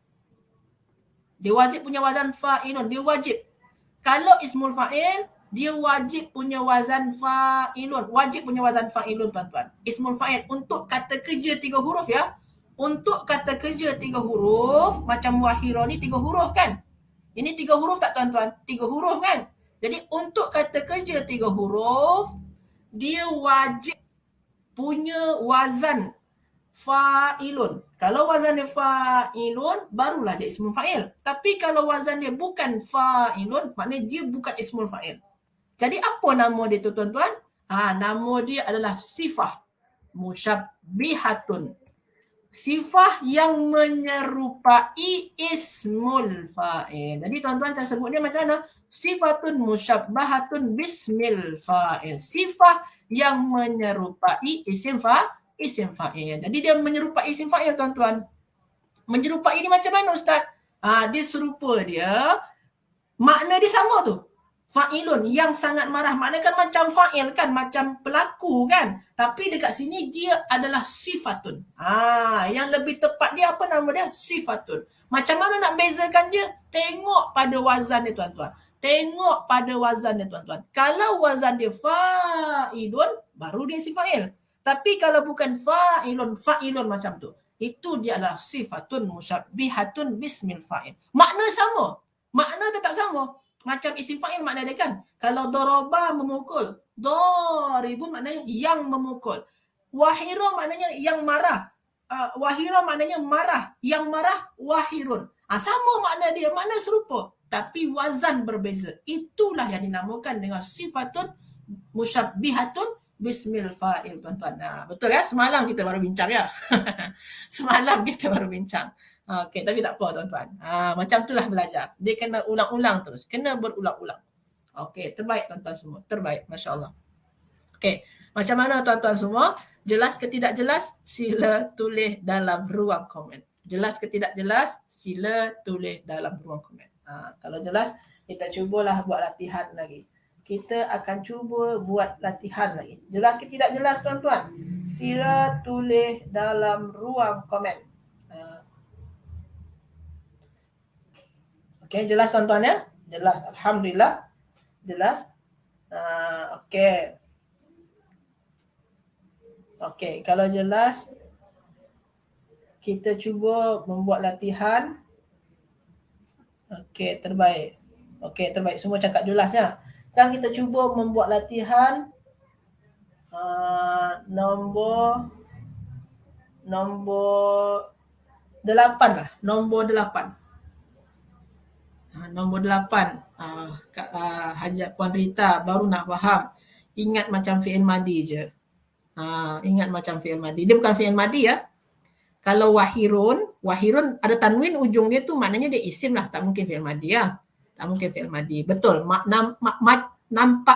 Dia wajib punya wazan fa'ilun. Dia wajib. Kalau ismul fa'il, dia wajib punya wazan fa'ilun. Wajib punya wazan fa'ilun tuan-tuan. Ismul fa'il untuk kata kerja 3 huruf ya. Untuk kata kerja 3 huruf, macam wahira ni 3 huruf kan? Ini 3 huruf tak tuan-tuan? 3 huruf kan? Jadi untuk kata kerja 3 huruf, dia wajib punya wazan fa'ilun. Kalau wazan dia fa'ilun, barulah dia ismul fa'il. Tapi kalau wazan dia bukan fa'ilun, maknanya dia bukan ismul fa'il. Jadi apa nama dia tu tuan-tuan? Nama dia adalah sifah musyabbihatun. Sifah yang menyerupai ismul fa'il. Jadi tuan-tuan saya sebut dia macam mana? Sifatun musyabbahatun bismil fa'il. Sifah yang menyerupai isim fa'il. Jadi dia menyerupai isim fa'il tuan-tuan. Menyerupai ini macam mana Ustaz? Dia serupa dia. Makna dia sama tu. Fa'ilun yang sangat marah. Maknanya kan macam fa'il kan, macam pelaku kan. Tapi dekat sini dia adalah sifatun. Yang lebih tepat dia apa nama dia? Sifatun. Macam mana nak bezakan dia? Tengok pada wazan dia tuan-tuan. Tengok pada wazan dia tuan-tuan. Kalau wazan dia fa'ilun, baru dia si fa'il. Tapi kalau bukan fa'ilun macam tu. Itu dia adalah sifatun musyabbihatun bismil fa'il. Makna sama. Makna tetap sama. Macam isim fa'il makna dia kan. Kalau doroba memukul. Doribun maknanya yang memukul. Wahiro maknanya yang marah. Wahiro maknanya marah. Yang marah wahirun. Sama makna dia. Makna serupa. Tapi wazan berbeza. Itulah yang dinamakan dengan sifatun musyabbihatun bismil fa'il tuan-tuan. Betul ya? Semalam kita baru bincang ya. Semalam kita baru bincang. Okey, tapi tak apa tuan-tuan. Macam itulah belajar. Dia kena ulang-ulang terus. Kena berulang-ulang. Okey, terbaik tuan-tuan semua. Terbaik, masya-Allah. Okey, macam mana tuan-tuan semua? Jelas ke tidak jelas? Sila tulis dalam ruang komen. Jelas ke tidak jelas? Sila tulis dalam ruang komen. Kalau jelas, kita cubalah buat latihan lagi. Kita akan cuba buat latihan lagi. Jelas ke tidak jelas tuan-tuan? Sila tulis dalam ruang komen. Okey, jelas tuan-tuan ya? Jelas, alhamdulillah. Jelas. Okey. Okey, kalau jelas kita cuba membuat latihan. Okey, terbaik. Okey, terbaik. Semua cakap jelas ya. Sekarang kita cuba membuat latihan nombor 8 lah. Nombor 8. Nombor 8. Haji Puan Rita baru nak faham. Ingat macam fi'il madi je. Ingat macam fi'il madi. Dia bukan fi'il madi ya. Kalau wahirun ada tanwin ujung dia tu maknanya dia isim lah. Tak mungkin fi'il madi ya. Tak mungkin fi'il madi. Betul. Nampak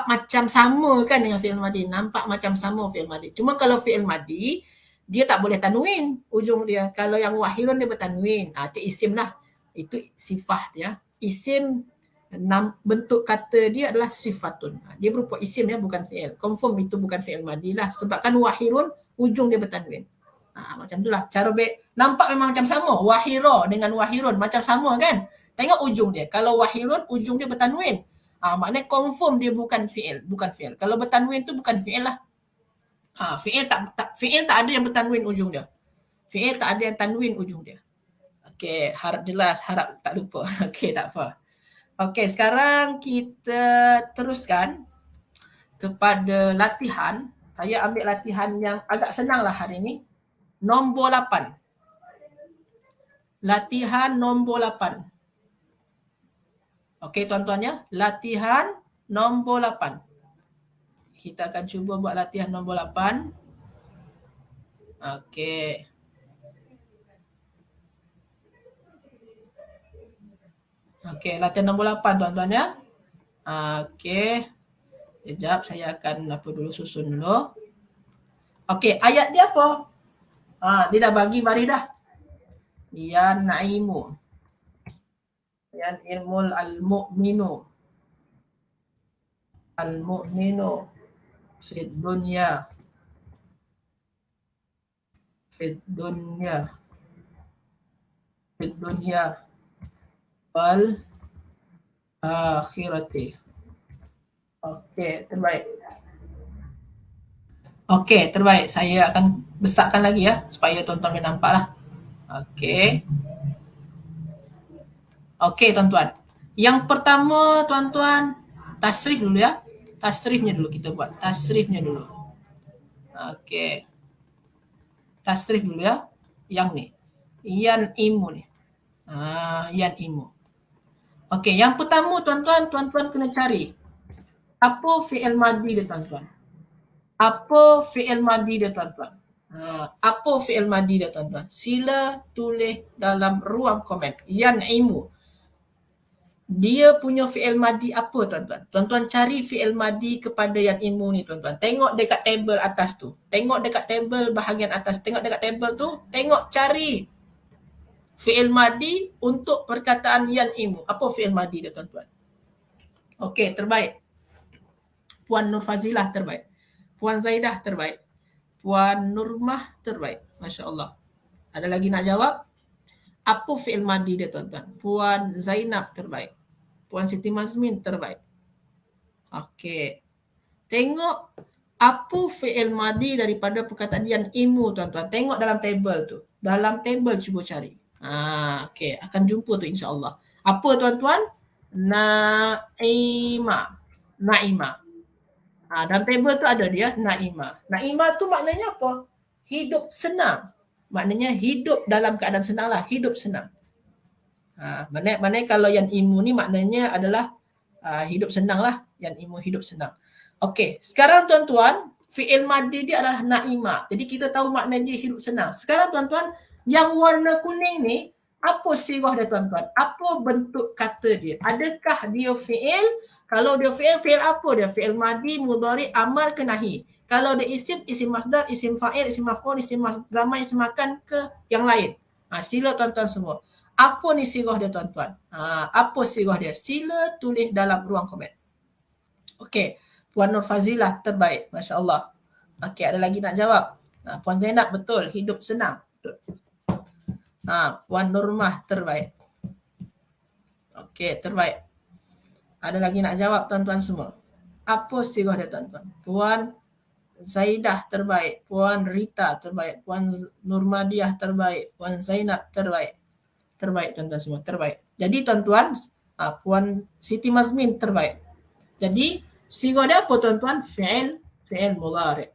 macam sama kan dengan fi'il madi. Nampak macam sama fi'il madi. Cuma kalau fi'il madi, dia tak boleh tanwin ujung dia. Kalau yang wahirun dia bertanwin. Itu isim lah. Itu sifat ya. Isim bentuk kata dia adalah sifatun. Dia berupa isim ya, bukan fi'il. Confirm itu bukan fi'il madi lah. Sebab kan wahirun, ujung dia bertanwin. Macam itulah. Cara nampak memang macam sama. Wahiro dengan wahirun macam sama kan? Tengok ujung dia. Kalau wahirun, ujung dia bertanwin. Maknanya confirm dia bukan fi'il. Bukan fi'il. Kalau bertanwin tu bukan fi'il lah. Fi'il tak ada yang bertanwin ujung dia. Fi'il tak ada yang tanwin ujung dia. Okey, harap jelas, harap tak lupa. Okey, tak apa. Okey, sekarang kita teruskan kepada latihan. Saya ambil latihan yang agak senang lah hari ini. Nombor 8. Latihan nombor 8. Okey tuan-tuan ya, latihan nombor 8. Kita akan cuba buat latihan nombor 8. Okey. Okey, latihan nombor 8 tuan-tuan ya. Okey. Sekejap saya akan susun dulu. Okey, ayat dia apa? Dia dah bagi baris dah. Ya naimu. Ya ilmul al-mu'minu. Al-mu'minu fid dunya. Fid dunya. Fid dunya. Wal akhirati. Okey, terbaik. Okey, terbaik. Saya akan besarkan lagi ya supaya tuan-tuan boleh nampak lah. Okey. Okey tuan-tuan. Yang pertama tuan-tuan, tasrif dulu ya. Tasrifnya dulu kita buat. Tasrifnya dulu. Okey. Tasrif dulu ya. Yang ni. Yan imu ni. Yan imu. Okey, yang pertama tuan-tuan kena cari apa fi'il madi dia tuan-tuan. Apa fi'il madi dia tuan-tuan. Apa fi'il madi dia tuan-tuan? Sila tulis dalam ruang komen. Yan'imu. Dia punya fi'il madi apa tuan-tuan? Tuan-tuan cari fi'il madi kepada yan'imu ni tuan-tuan. Tengok dekat table atas tu. Tengok dekat table bahagian atas. Tengok dekat table tu. Tengok cari fi'il madi untuk perkataan yan'imu. Apa fi'il madi dia tuan-tuan? Okey, terbaik. Puan Nur Fazilah terbaik. Puan Zaidah terbaik. Puan Nurmah terbaik. Masya Allah. Ada lagi nak jawab? Apa fi'il madi dia tuan-tuan? Puan Zainab terbaik. Puan Siti Mazmin terbaik. Okey. Tengok apa fi'il madi daripada perkataan yan'imu tuan-tuan. Tengok dalam table tu. Dalam table cuba cari. Okey, akan jumpa tu insya-Allah. Apa tuan-tuan? Naima. Dalam table tu ada dia Naima. Naima tu maknanya apa? Hidup senang. Maknanya hidup dalam keadaan senang lah. Hidup senang. Maknanya kalau yang imu ni maknanya adalah hidup senang lah. Yang imu hidup senang. Okey, sekarang tuan-tuan, fi'il madi dia adalah Naima. Jadi kita tahu makna dia hidup senang. Sekarang tuan-tuan, yang warna kuning ni, apa sirah dia tuan-tuan? Apa bentuk kata dia? Adakah dia fi'il? Kalau dia fi'il apa dia? Fi'il madi, mudhari, amar ke nahi. Kalau dia isim masdar, isim fa'il, isim maf'ul, isim zaman, isim makan ke yang lain. Sila tuan-tuan semua. Apa ni sirah dia tuan-tuan? Apa sirah dia? Sila tulis dalam ruang komen. Okey. Puan Nur Fazilah terbaik. Masya Allah. Okey, ada lagi nak jawab? Puan Zainab betul. Hidup senang. Betul. Puan Nurmah terbaik. Okey, terbaik. Ada lagi nak jawab tuan-tuan semua? Apa sirah dia tuan-tuan? Puan Zaidah terbaik. Puan Rita terbaik. Puan Nurmadiah terbaik. Puan Zainab terbaik. Terbaik tuan-tuan semua. Terbaik. Jadi tuan-tuan, Puan Siti Mazmin terbaik. Jadi sirah dia apa tuan-tuan? Fi'il mudhari'.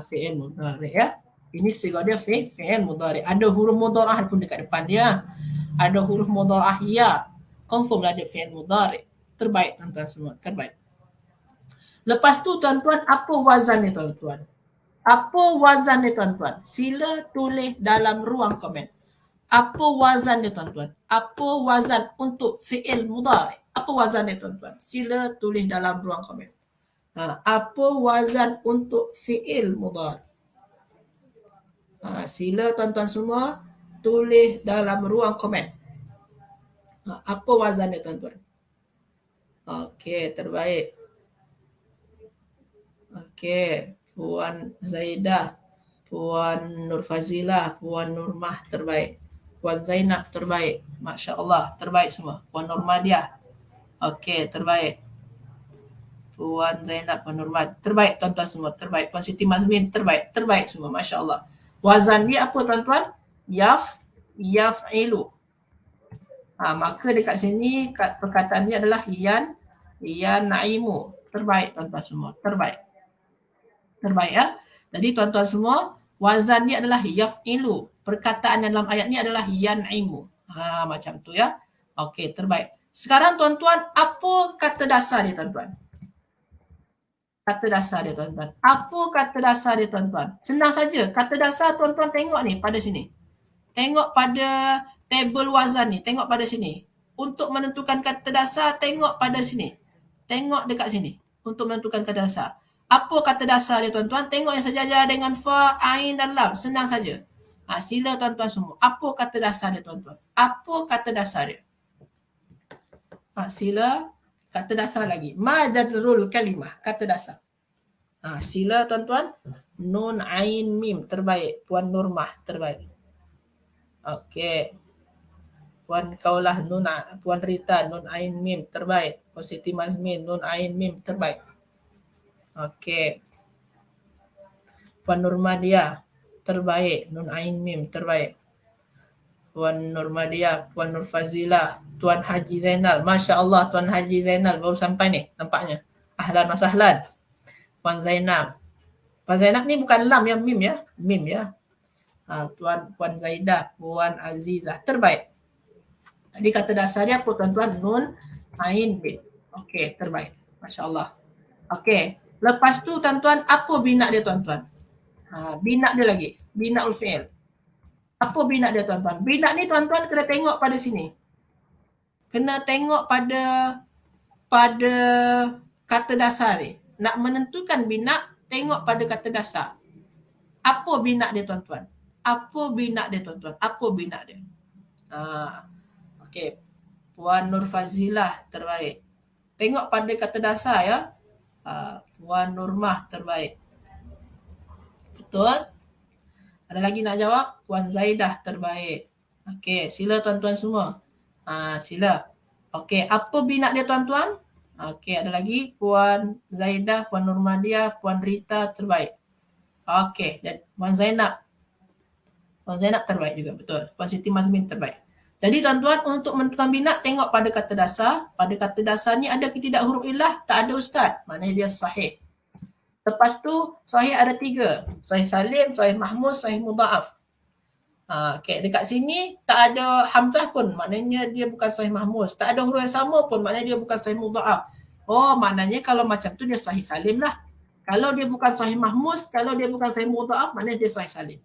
Fi'il mudhari' ya. Ini sirah dia fi'il mudhari'. Ada huruf mudharah pun dekat depan dia. Ada huruf mudharah ya. Confirm lah dia fi'il mudhari'. Terbaik tuan-tuan semua, terbaik. Lepas tu tuan-tuan, apa wazan ni tuan-tuan? Apa wazan ni tuan-tuan? Sila tulis dalam ruang komen. Apa wazan ni tuan-tuan? Apa wazan untuk fi'il mudhari'? Apa wazan ni tuan-tuan? Sila tulis dalam ruang komen. Apa wazan untuk fi'il mudhari'? Sila tuan-tuan semua tulis dalam ruang komen. Apa wazan ni tuan-tuan? Okey, terbaik. Okey, Puan Zaidah, Puan Nur Fazilah, Puan Nurmah terbaik. Puan Zainab terbaik. Masya Allah, terbaik semua. Puan Nurmadiah. Okey, terbaik. Puan Zainab, Puan Nurmah. Terbaik tuan-tuan semua, terbaik. Puan Siti Mazmin terbaik. Terbaik semua, Masya Allah. Wazan dia apa tuan-tuan? Yaf'ilu. Maka dekat sini perkataan ni adalah yan'imu. Terbaik tuan-tuan semua. Terbaik. Terbaik ya. Jadi tuan-tuan semua, wazan ni adalah yaf'ilu. Perkataan dalam ayat ni adalah yan'imu. Macam tu ya. Okey, terbaik. Sekarang tuan-tuan, apa kata dasar dia tuan-tuan? Kata dasar dia tuan-tuan. Apa kata dasar dia tuan-tuan? Senang saja. Kata dasar tuan-tuan tengok ni pada sini. Tengok pada table wazan ni. Tengok pada sini. Untuk menentukan kata dasar, tengok pada sini. Tengok dekat sini. Untuk menentukan kata dasar. Apa kata dasar dia tuan-tuan? Tengok yang sejajar dengan fa, ain dan lam. Senang saja. Sila tuan-tuan semua. Apa kata dasar dia tuan-tuan? Apa kata dasar dia? Sila kata dasar lagi. Madadrul kalimah. Kata dasar. Sila tuan-tuan. Nun, ain, mim. Terbaik. Puan Nurmah. Terbaik. Okey. Puan Kaulah, Puan Rita, Nun, ain, mim. Terbaik. Puan Siti Mazmin, Nun, ain, mim. Terbaik. Okey. Puan Nurmadiah. Terbaik. Nun, ain, mim. Terbaik. Puan Nurmadiah, Puan Nur Fazilah, Tuan Haji Zainal. Masya Allah, Tuan Haji Zainal baru sampai ni nampaknya. Ahlan wa sahlan. Puan Zainab. Puan Zainab ni bukan lam ya, mim ya. Mim ya. Puan Zaidah, Puan Azizah. Terbaik. Jadi kata dasar dia apa tuan-tuan? Nun, ain, mim. Okey, terbaik. Masya Allah. Okey. Lepas tu tuan-tuan, apa bina dia tuan-tuan? Bina dia lagi. Bina'ul fi'il. Apa bina dia tuan-tuan? Bina ni tuan-tuan kena tengok pada sini. Kena tengok pada kata dasar ni. Nak menentukan bina, tengok pada kata dasar. Apa bina dia tuan-tuan? Apa bina dia tuan-tuan? Apa bina dia? Okey. Puan Nur Fazilah terbaik. Tengok pada kata dasar ya. Puan Nurmah terbaik. Betul? Ada lagi nak jawab? Puan Zaidah terbaik. Okey, sila tuan-tuan semua. Sila. Okey, apa bina dia tuan-tuan? Okey, ada lagi Puan Zaidah, Puan Nurmadiah, Puan Rita terbaik. Okey, dan Puan Zainab. Puan Zainab terbaik juga, betul. Puan Siti Mazmin terbaik. Jadi tuan-tuan, untuk menentukan bina, tengok pada kata dasar. Pada kata dasar ni ada ke tidak huruf illah? Tak ada ustaz. Maknanya dia sahih. Lepas tu, sahih ada 3. Sahih salim, sahih mahmud, sahih mudha'af. Okay, dekat sini tak ada hamzah pun, maknanya dia bukan sahih mahmuz. Tak ada huruf yang sama pun, maknanya dia bukan sahih mudha'af. Oh, maknanya kalau macam tu dia sahih salim lah. Kalau dia bukan sahih mahmuz, kalau dia bukan sahih mudha'af, maknanya dia sahih salim.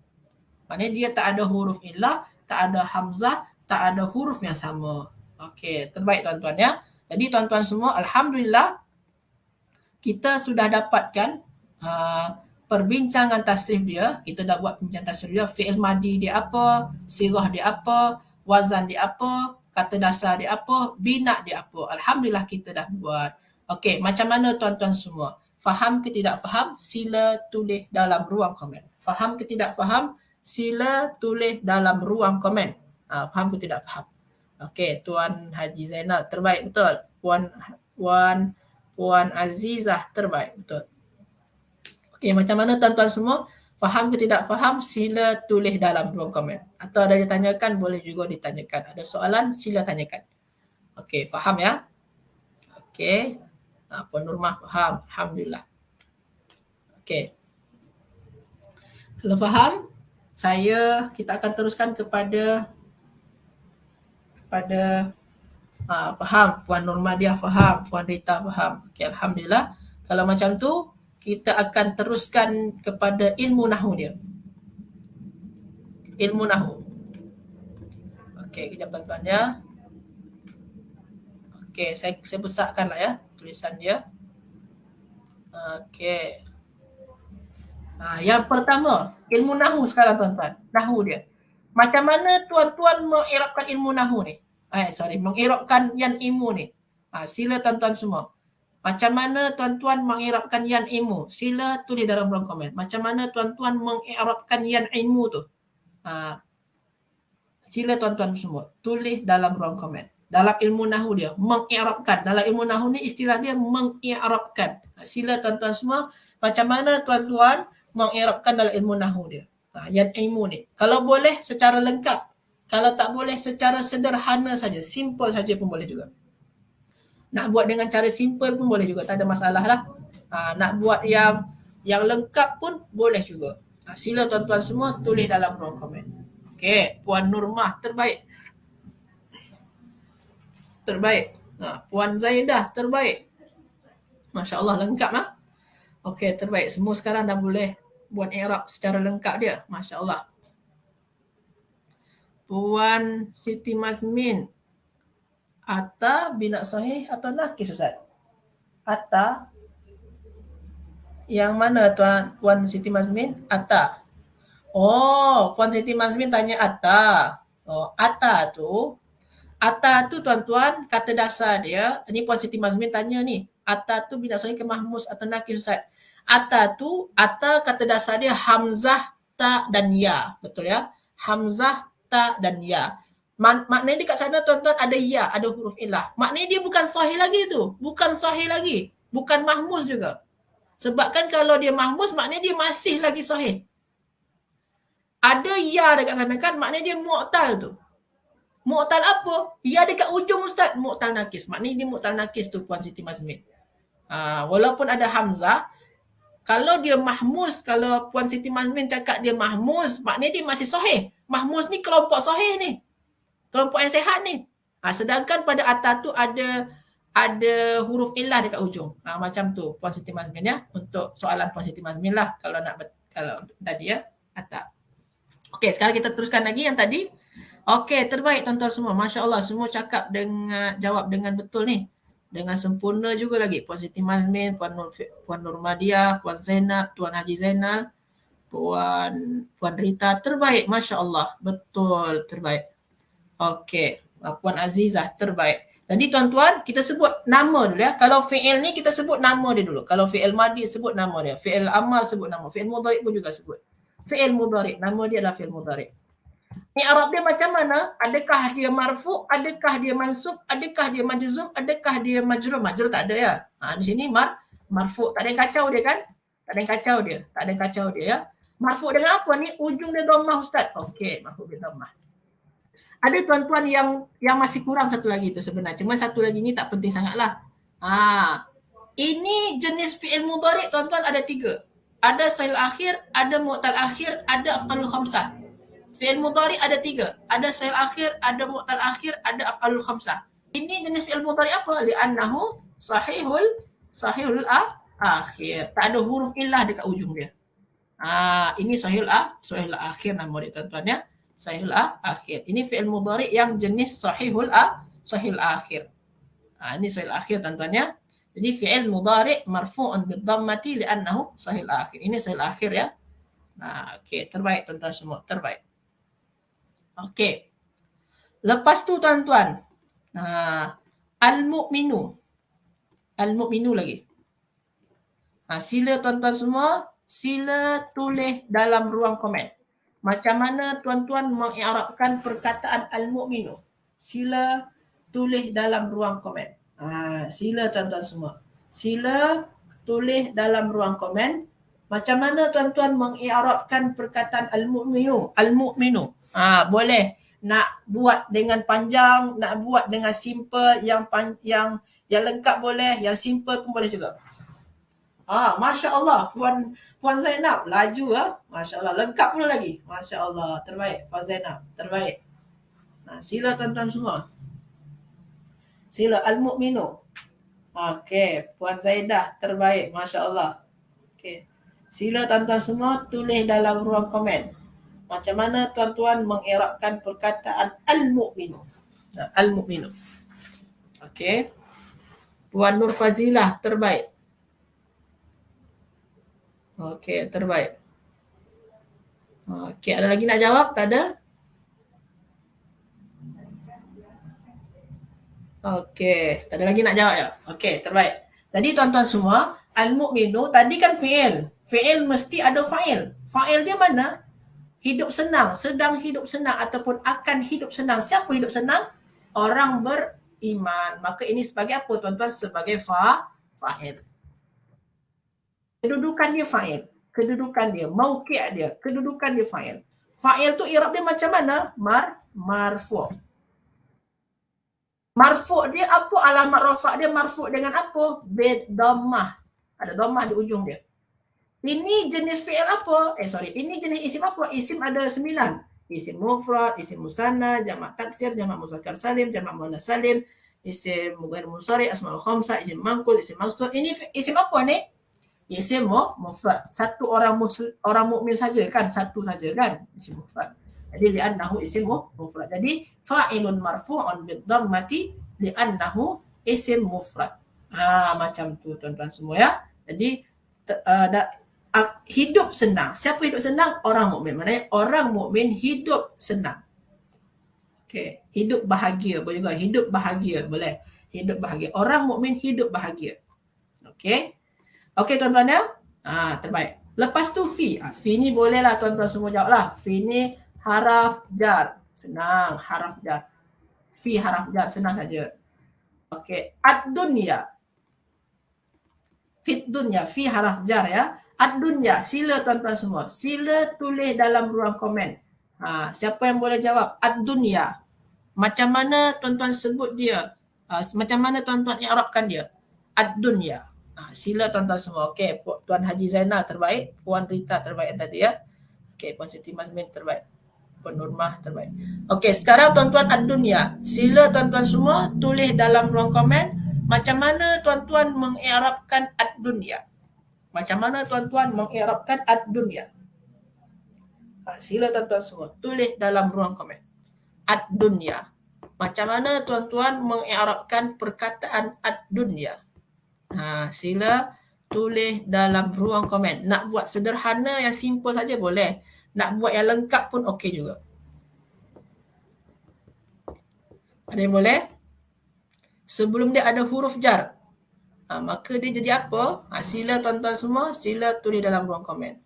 Maknanya dia tak ada huruf illah, tak ada hamzah, tak ada huruf yang sama. Okey, terbaik tuan-tuan ya. Jadi tuan-tuan semua, alhamdulillah kita sudah dapatkan perbincangan tasrif dia. Kita dah buat perbincangan tasrif dia. Fi'il madi dia apa, sirah dia apa, wazan dia apa, kata dasar dia apa, bina dia apa. Alhamdulillah kita dah buat. Okey, macam mana tuan-tuan semua? Faham ke tidak faham? Sila tulis dalam ruang komen. Faham ke tidak faham? Sila tulis dalam ruang komen. Faham ke tidak faham? Okey, Tuan Haji Zainal terbaik, betul. Puan Azizah terbaik, betul. Okey, macam mana tuan-tuan semua? Faham ke tidak faham? Sila tulis dalam ruang komen. Atau ada ditanyakan, boleh juga ditanyakan. Ada soalan, sila tanyakan. Okey, faham ya? Okey. Puan Nurmah faham. Alhamdulillah. Okey. Kalau faham, kita akan teruskan kepada faham. Puan Nurmadiah faham. Puan Rita faham. Okey, alhamdulillah. Kalau macam tu, kita akan teruskan kepada ilmu nahu dia. Ilmu nahu. Okey, kejap tuan-tuan ya. Okey, saya besarkanlah ya tulisan dia. Okey. Yang pertama, ilmu nahu sekarang tuan-tuan. Nahu dia. Macam mana tuan-tuan mengirabkan ilmu nahu ni? Mengirabkan yan ilmu ni. Sila tuan-tuan semua. Macam mana tuan-tuan mengirabkan yan ilmu? Sila tulis dalam ruang komen. Macam mana tuan-tuan mengirabkan yan ilmu tu? Sila tuan-tuan semua tulis dalam ruang komen. Dalam ilmu nahu dia, mengirabkan. Dalam ilmu nahu ni istilah dia mengirabkan. Sila tuan-tuan semua, macam mana tuan-tuan mengirabkan dalam ilmu nahu dia. Yan ilmu ni. Kalau boleh secara lengkap. Kalau tak boleh secara sederhana saja. Simple saja pun boleh juga. Nak buat dengan cara simple pun boleh juga. Tak ada masalah lah. Nak buat yang lengkap pun boleh juga. Sila tuan-tuan semua tulis dalam ruang komen. Okey. Puan Nurmah terbaik. Terbaik. Puan Zaidah terbaik. Masya Allah lengkap lah. Okey, terbaik. Semua sekarang dah boleh buat i'rab secara lengkap dia. Masya Allah. Puan Siti Mazmin. Ata bina sahih atau nakis Ustaz? Ata. Yang mana Puan Siti Mazmin? Ata. Oh, Puan Siti Mazmin tanya Ata. Oh, Ata tu tuan-tuan kata dasar dia. Ini Puan Siti Mazmin tanya ni. Ata tu bina sahih ke mahmus atau nakis Ustaz? Ata kata dasar dia hamzah, ta dan ya. Betul ya? Hamzah, ta dan ya. Maknanya dekat sana tuan-tuan ada ya, ada huruf illah. Maknanya dia bukan sahih lagi tu. Bukan sahih lagi. Bukan mahmuz juga. Sebab kan kalau dia mahmuz, maknanya dia masih lagi sahih. Ada ya dekat sana kan, maknanya dia mu'tal tu. Mu'tal apa? Ya dekat ujung Ustaz. Mu'tal nakis. Maknanya dia mu'tal nakis tu Puan Siti Mazmin. Walaupun ada hamzah, kalau dia mahmuz, kalau Puan Siti Mazmin cakap dia mahmuz, maknanya dia masih sahih. Mahmuz ni kelompok sahih ni. Kelompok yang sehat ni. Sedangkan pada atas tu ada huruf illah dekat ujung. Macam tu Puan Siti Mazmin ya. Untuk soalan Puan Siti Mazmin lah. Kalau kalau tadi ya, atap. Okey, sekarang kita teruskan lagi yang tadi. Okey, terbaik tuan-tuan semua. Masya Allah, semua cakap dengan jawab dengan betul ni. Dengan sempurna juga lagi. Puan Siti Mazmin, Puan Nurmadiah, Puan Zainab, Tuan Haji Zainal, Puan Rita, terbaik. Masya Allah, betul, terbaik. Okey, Puan Azizah, terbaik. Jadi tuan-tuan, kita sebut nama dulu ya. Kalau fi'il ni kita sebut nama dia dulu. Kalau fi'il madi sebut nama dia. Fi'il amal sebut nama. Fi'il mudhari' pun juga sebut. Fi'il mudhari', nama dia adalah fi'il mudhari'. I'rab dia macam mana? Adakah dia marfu', adakah dia mansub, adakah dia majzum, adakah dia majrur? Majrur tak ada ya. Di sini marfu', tak ada yang kacau dia kan? Tak ada yang kacau dia. Tak ada yang kacau dia ya. Marfu' dengan apa ni? Ujung dia dhammah ustaz. Okey, marfu' dia dhammah. Ada tuan-tuan yang masih kurang satu lagi tu sebenarnya. Cuma satu lagi ni tak penting sangatlah. Ini jenis fi'il mudhari' tuan-tuan ada 3. Ada sahih akhir, ada mu'tal akhir, ada af'alul khamsah. Fi'il mudhari' ada 3. Ada sahih akhir, ada mu'tal akhir, ada af'alul khamsah. Ini jenis fi'il mudhari' apa? Li'annahu sahihul akhir. Tak ada huruf illah dekat ujung dia. Ini sahihul akhir nama dia tuan-tuan ya. Sahihul akhir. Ini fi'il mudhari' yang jenis sahihul akhir. Ini sahihul akhir tuan-tuan ya. Jadi fi'il mudhari' marfu'un bid-dhammati li'annahu sahihul akhir. Ini sahihul akhir ya. Okey, terbaik tuan-tuan semua, terbaik. Okey. Lepas tu tuan-tuan, al-mu'minu. Al-mu'minu lagi. Sila tuan-tuan semua, sila tulis dalam ruang komen. Macam mana tuan-tuan mengi'rabkan perkataan al-mu'minu? Sila tulis dalam ruang komen. Sila tuan-tuan semua. Sila tulis dalam ruang komen. Macam mana tuan-tuan mengi'rabkan perkataan al-mu'minu? Al-mu'minu. Boleh nak buat dengan panjang, nak buat dengan simple, yang lengkap boleh, yang simple pun boleh juga. Masya Allah, Puan Zainab, laju Masya Allah, lengkap pula lagi. Masya Allah, terbaik Puan Zainab, terbaik. Sila tuan-tuan semua. Sila al-mu'minu. Okey, Puan Zaidah, terbaik, Masya Allah. Okey, sila tuan-tuan semua tulis dalam ruang komen. Macam mana tuan-tuan mengi'rabkan perkataan al-mu'minu. Al-mu'minu. Okey. Puan Nur Fazilah, terbaik. Okey, terbaik. Okey, ada lagi nak jawab? Tak ada? Okey, tak ada lagi nak jawab ya? Okey, terbaik. Jadi tuan-tuan semua, al-mu'minu tadi kan fi'il. Fi'il mesti ada fa'il. Fa'il dia mana? Hidup senang, sedang hidup senang ataupun akan hidup senang. Siapa hidup senang? Orang beriman. Maka ini sebagai apa tuan-tuan? Sebagai fa'il. Kedudukan dia fa'il. Kedudukan dia, mauqi' dia, kedudukan dia fa'il. Fa'il tu i'rab dia macam mana? Marfu'. Marfu' dia apa? Alamat rafa' dia marfu' dengan apa? Bid-dhammah. Ada dhammah di ujung dia. Ini jenis fi'il apa? Ini jenis isim apa? Isim ada 9. Isim mufrad, isim musanna, jamak taksir, jamak muzakkar salim, jamak muannas salim, isim ghair munsharif, asmaul khamsah, isim manqul, isim mawsul. Ini isim apa ni? Isim mufrad. Satu orang mukmin saja kan? Satu saja kan? Isim mufrad. Jadi li'annahu isim mufrad. Jadi fa'ilun marfu'un bid-dhammati li'annahu isim mufrad. Macam tu tuan-tuan semua ya. Jadi hidup senang. Siapa hidup senang? Orang mukmin. Maknanya orang mukmin hidup senang. Okey, hidup bahagia boleh juga. Hidup bahagia boleh. Hidup bahagia. Orang mukmin hidup bahagia. Okey. Okey tuan-tuan ya. Terbaik. Lepas tu fi. Fi ni bolehlah tuan-tuan semua jawablah. Fi ni haraf jar. Senang, haraf jar. Fi haraf jar, senang saja. Okey, ad-dunya. Fit dunya, fi haraf jar ya. Ad-dunya, sila tuan-tuan semua. Sila tulis dalam ruang komen. Siapa yang boleh jawab? Ad-dunya. Macam mana tuan-tuan sebut dia? Macam mana tuan-tuan i'rabkan dia? Ad-dunya. Sila tuan-tuan semua. Okey, Tuan Haji Zainal terbaik. Puan Rita terbaik tadi ya. Okey, Puan Siti Mazmin terbaik. Puan Nurmah terbaik. Okey, sekarang tuan-tuan ad-dunya. Sila tuan-tuan semua tulis dalam ruang komen. Macam mana tuan-tuan mengi'rabkan ad-dunya? Macam mana tuan-tuan mengi'rabkan ad-dunya? Sila tuan-tuan semua tulis dalam ruang komen. Ad-dunya. Macam mana tuan-tuan mengi'rabkan perkataan ad-dunya? Sila tulis dalam ruang komen. Nak buat sederhana yang simple saja boleh. Nak buat yang lengkap pun okey juga. Ada yang boleh? Sebelum dia ada huruf jar. Maka dia jadi apa? Sila tuan-tuan semua, sila tulis dalam ruang komen.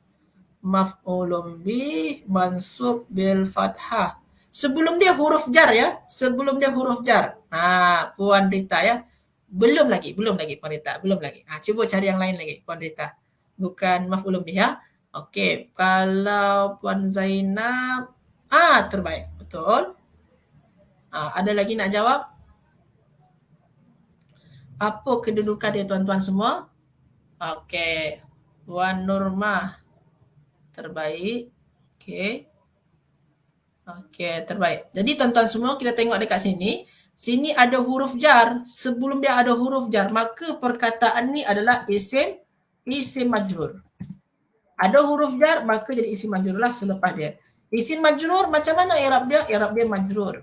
Maf'ulun bih mansub bil fathah. Sebelum dia huruf jar ya. Sebelum dia huruf jar. Puan Rita ya. Belum lagi Puan Rita. Belum lagi. Cuba cari yang lain lagi Puan Rita. Bukan maf'ulun bih ya. Okey. Kalau Puan Zainab. Terbaik. Betul. Ada lagi nak jawab? Apa kedudukan dia tuan-tuan semua? Okey. Puan Nurmah. Terbaik. Okey. Terbaik. Jadi tuan-tuan semua kita tengok dekat sini. Sini ada huruf jar. Sebelum dia ada huruf jar, maka perkataan ni adalah isim majrur. Ada huruf jar, maka jadi isim majrur lah selepas dia. Isim majrur macam mana i'rab dia? I'rab dia majrur.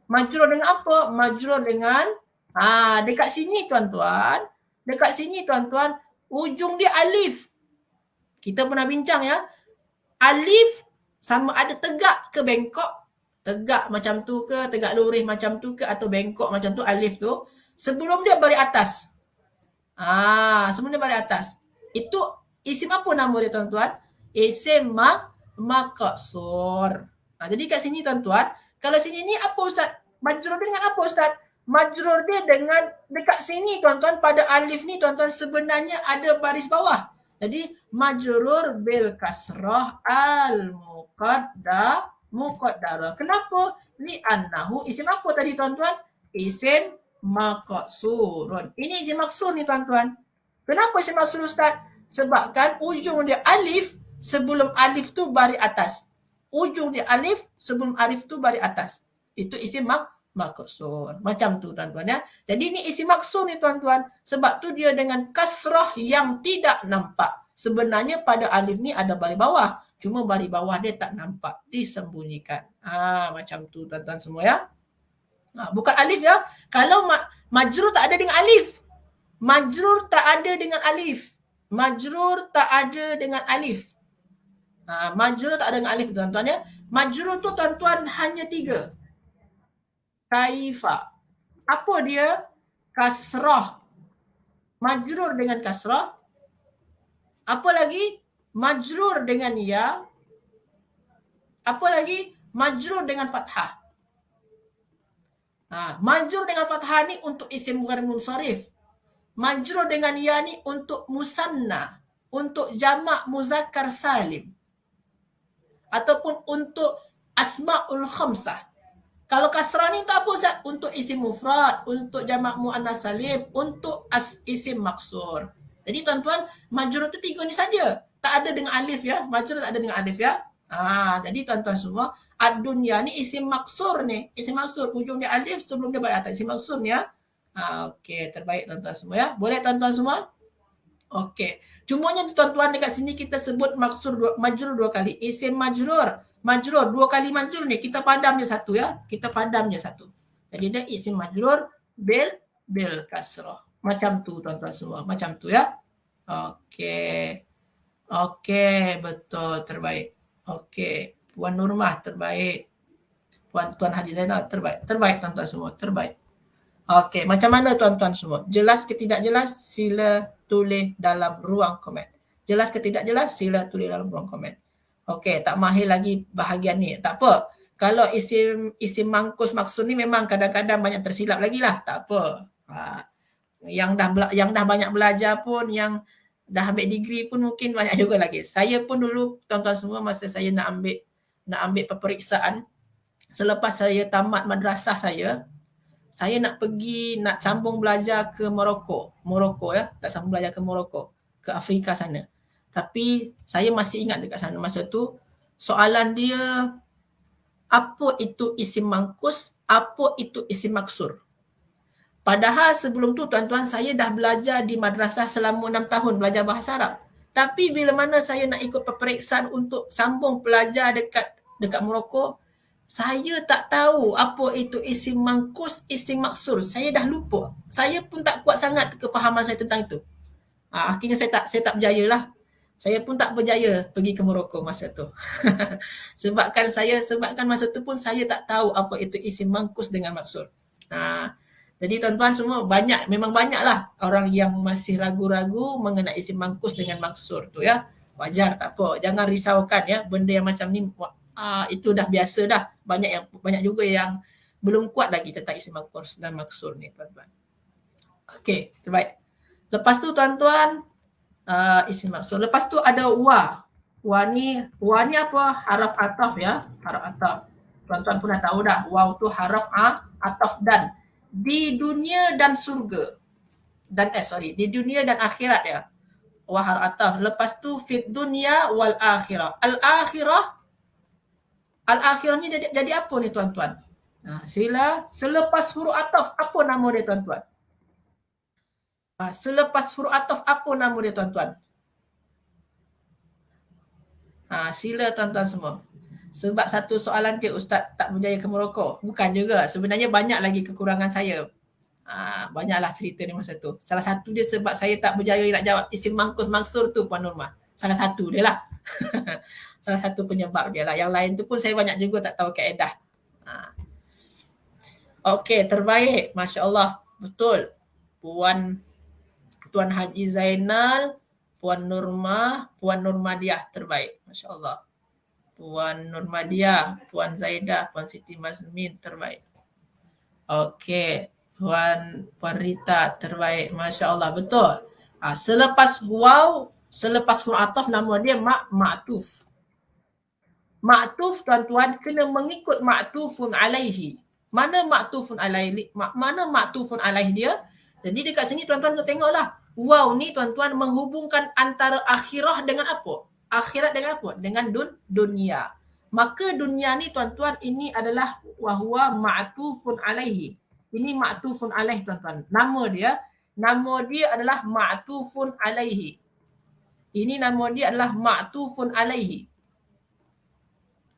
Majrur dengan apa? Majrur dengan dekat sini tuan-tuan. Dekat sini tuan-tuan, ujung dia alif. Kita pernah bincang ya. Alif sama ada tegak ke bengkok. Tegak macam tu ke, tegak lurus macam tu ke, atau bengkok macam tu alif tu. Sebelum dia baris atas. Sebelum dia baris atas. Itu isim apa nama dia tuan-tuan? Isim maqsur. Jadi kat sini tuan-tuan, kalau sini ni apa Ustaz? Majrur dia dengan apa Ustaz? Majrur dia dengan dekat sini tuan-tuan, pada alif ni tuan-tuan sebenarnya ada baris bawah. Jadi majrur bil kasrah al muqaddarah. Kenapa? Li'annahu isim apa tadi tuan-tuan? Isim maqsurun. Ini isim maksur ni tuan-tuan. Kenapa isim maksur Ustaz? Sebabkan ujung dia alif, sebelum alif tu baris atas. Ujung dia alif, sebelum alif tu baris atas. Itu isim maksur. Macam tu tuan-tuan ya. Jadi ni isim maksur ni tuan-tuan. Sebab tu dia dengan kasrah yang tidak nampak. Sebenarnya pada alif ni ada baris bawah. Cuma baris bawah dia tak nampak. Disembunyikan. Macam tu tuan-tuan semua ya. Bukan alif ya. Kalau majrur tak ada dengan alif. Majrur tak ada dengan alif. Majrur tak ada dengan alif. Majrur tak ada dengan alif tuan-tuan ya. Majrur tu tuan-tuan hanya 3. Kaifa. Apa dia? Kasrah. Majrur dengan kasrah. Apa lagi? Majrur dengan ya. Apa lagi? Majrur dengan fathah. Majrur dengan fathah ni untuk isim ghair munsharif. Majrur dengan ya ni untuk musanna, untuk jamak muzakkar salim. Ataupun untuk asmaul khamsah. Kalau kasrah ni untuk apa Ustaz? Untuk isim mufrad, untuk jamak muannas salim, untuk isim maksur. Jadi tuan-tuan, majrur tu 3 ni saja. Tak ada dengan alif ya. Majrur tak ada dengan alif ya. Jadi tuan-tuan semua, ad-dunya ni isim maksur ni. Isim maksur, ujung dia alif, sebelum dia baris atas. Isim maksur ni ya. Okey, terbaik tuan-tuan semua ya. Boleh tuan-tuan semua? Okey. Cumanya tuan-tuan dekat sini kita sebut majrur 2 kali. Isim majrur 2 kali majrur ni kita padam je satu ya. Kita padam je satu. Jadi dia isim majrur bil kasrah. Macam tu tuan-tuan semua. Macam tu ya. Okey. Okey, betul, terbaik. Okey. Puan Nurmah terbaik. Tuan Haji Zainal terbaik. Terbaik tuan-tuan semua, terbaik. Okey, macam mana tuan-tuan semua? Jelas ke tidak jelas? Sila tulis dalam ruang komen. Jelas ke tidak jelas? Sila tulis dalam ruang komen. Okey, tak mahir lagi bahagian ni. Tak apa. Kalau isim mangkus maksud ni memang kadang-kadang banyak tersilap lagi lah. Tak apa. Yang dah banyak belajar pun, yang dah ambil degree pun mungkin banyak juga lagi. Saya pun dulu tuan-tuan semua masa saya nak ambil peperiksaan, selepas saya tamat madrasah saya nak sambung belajar ke Morocco ya, nak sambung belajar ke Morocco, ke Afrika sana. Tapi saya masih ingat dekat sana masa tu, soalan dia, apa itu isim mangkus, apa itu isim maksur. Padahal sebelum tu tuan-tuan saya dah belajar di madrasah selama 6 tahun belajar bahasa Arab. Tapi bila mana saya nak ikut peperiksaan untuk sambung pelajar dekat Morocco, saya tak tahu apa itu isim mangkus, isim maksur. Saya dah lupa. Saya pun tak kuat sangat kefahaman saya tentang itu. Akhirnya saya tak berjaya lah. Saya pun tak berjaya pergi ke Morocco masa tu. sebabkan masa tu pun saya tak tahu apa itu isim mangkus dengan maksur. Jadi tuan-tuan semua memang banyaklah orang yang masih ragu-ragu mengenai isim mangkus dengan maksur tu ya. Wajar, tak apa. Jangan risaukan ya. Benda yang macam ni itu dah biasa dah. Banyak juga yang belum kuat lagi tentang isim mangkus dan maksur ni tuan-tuan. Okey, terbaik. Lepas tu tuan-tuan isim maksur. Lepas tu ada wa. Wa ni apa? Haraf ataf ya. Haraf ataf. Tuan-tuan pun dah tahu dah. Waw tu haraf ataf dan. Di dunia dan surga. Di dunia dan akhirat ya. Wa haraf ataf. Lepas tu fit dunia wal akhirah. Al-akhirah ni jadi apa ni tuan-tuan? Sila selepas huruf ataf apa nama dia tuan-tuan? Selepas huruf ataf apa nama dia tuan-tuan? Sila tuan-tuan semua. Sebab satu soalan je Ustaz tak berjaya ke Morocco. Bukan juga. Sebenarnya banyak lagi kekurangan saya. Banyaklah cerita ni masa tu. Salah satu dia sebab saya tak berjaya nak jawab isim mangkus maksur tu Puan Nurma. Salah satu dia lah. Salah satu penyebab dia lah. Yang lain tu pun saya banyak juga tak tahu kaedah. Okey, terbaik. Masya Allah. Betul. Tuan Haji Zainal, Puan Nurmadiah terbaik. Masya Allah. Puan Nurmadiah, Puan Zaidah, Puan Siti Mazmin terbaik. Okey. Puan Rita terbaik. Masya Allah. Betul. Selepas waw, selepas ataf nama dia ma'tuf. Ma'tuf tuan-tuan kena mengikut ma'tufun alaihi. Mana ma'tufun alaihi dia? Jadi dekat sini tuan-tuan tengoklah. Waw ni tuan-tuan menghubungkan antara akhirah dengan apa? Akhirat dengan apa? Dengan dunia. Maka dunia ni tuan-tuan ini adalah wahwa ma'tufun alaihi. Ini ma'tufun alaih tuan-tuan. Nama dia adalah ma'tufun alaihi. Ini nama dia adalah ma'tufun alaihi.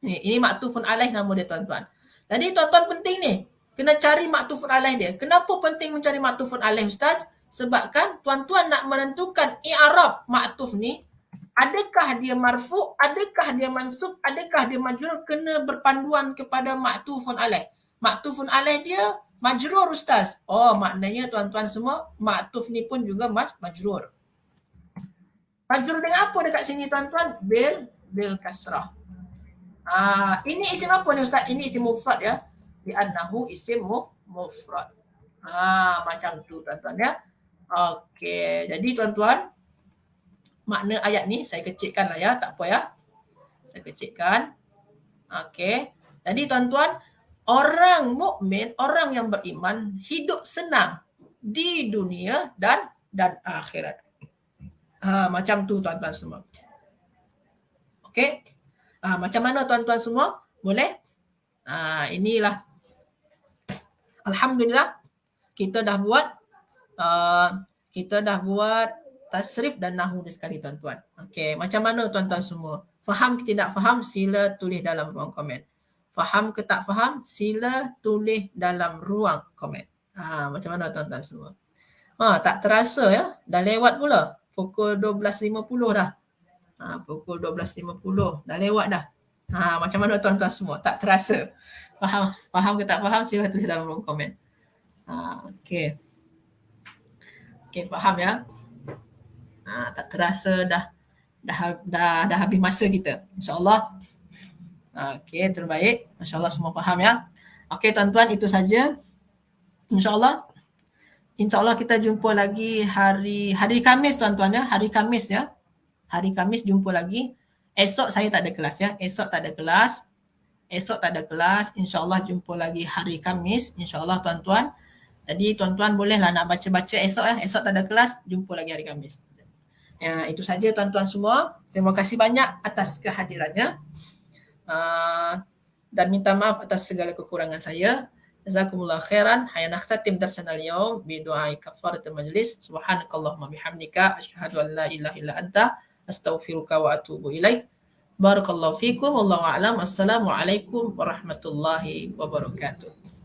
Ini ma'tufun alaih nama dia tuan-tuan. Jadi tuan-tuan penting ni. Kena cari ma'tufun alaih dia. Kenapa penting mencari ma'tufun alaih Ustaz? Sebabkan tuan-tuan nak menentukan i'rab ma'tuf ni. Adakah dia marfu', adakah dia mansub, adakah dia majrur, kena berpanduan kepada ma'tufun alaih. Ma'tufun alaih dia majrur Ustaz. Maknanya tuan-tuan semua, ma'tuf ni pun juga majrur. Majrur dengan apa dekat sini tuan-tuan? Bil kasrah. Ini isim apa ni Ustaz? Ini isim mufrad ya. Li'annahu isim mufrad. Macam tu tuan-tuan ya. Okey, jadi tuan-tuan, makna ayat ni saya kecilkan lah ya, tak apa ya. Saya kecilkan. Okey. Jadi tuan-tuan, orang mukmin, orang yang beriman hidup senang di dunia dan akhirat. Macam tu tuan-tuan semua. Okey. Macam mana tuan-tuan semua? Boleh? Inilah. Alhamdulillah kita dah buat tasrif dan nahwu sekali tuan-tuan. Okey, macam mana tuan-tuan semua? Faham ke tidak faham? Sila tulis dalam ruang komen. Faham ke tak faham? Sila tulis dalam ruang komen. Macam mana tuan-tuan semua? Tak terasa ya, dah lewat pula. Pukul 12.50 dah. Pukul 12.50 dah lewat dah. Macam mana tuan-tuan semua? Tak terasa. Faham ke tak faham? Sila tulis dalam ruang komen. Okey. Okey, faham ya? Tak terasa dah habis masa kita. InsyaAllah. Okey, terbaik. Masya-Allah semua faham ya. Okey tuan-tuan, itu saja. InsyaAllah kita jumpa lagi hari Khamis tuan-tuan ya. Hari Khamis ya. Hari Khamis jumpa lagi. Esok saya tak ada kelas ya. Esok tak ada kelas. InsyaAllah jumpa lagi hari Khamis. InsyaAllah tuan-tuan. Jadi tuan-tuan bolehlah nak baca-baca esok ya. Esok tak ada kelas. Jumpa lagi hari Khamis. Itu saja tuan-tuan semua. Terima kasih banyak atas kehadirannya. Dan minta maaf atas segala kekurangan saya. Jazakumullah khairan. Hayya nakhtatim darsana al-yawm bi du'ai kafaratul majlis. Subhanakallahumma bihamdika asyhadu an la ilaha illa anta astaghfiruka wa atubu ilaik. Barakallahu fikum, wallahu a'lam. Assalamualaikum warahmatullahi wabarakatuh.